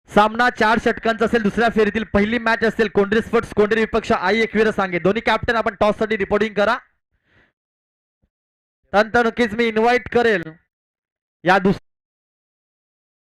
सामना 4 षटकांचा असेल. दुसऱ्या फेरीतील पहिली मॅच असेल कोंडरी स्पोर्ट्स कोंडरी विपक्ष आई एकवीर सांगे. दोन्ही कॅप्टन आपण टॉस साठी रिपोर्टिंग करा. त्यानंतर नक्कीच मी इन्व्हाइट करेल या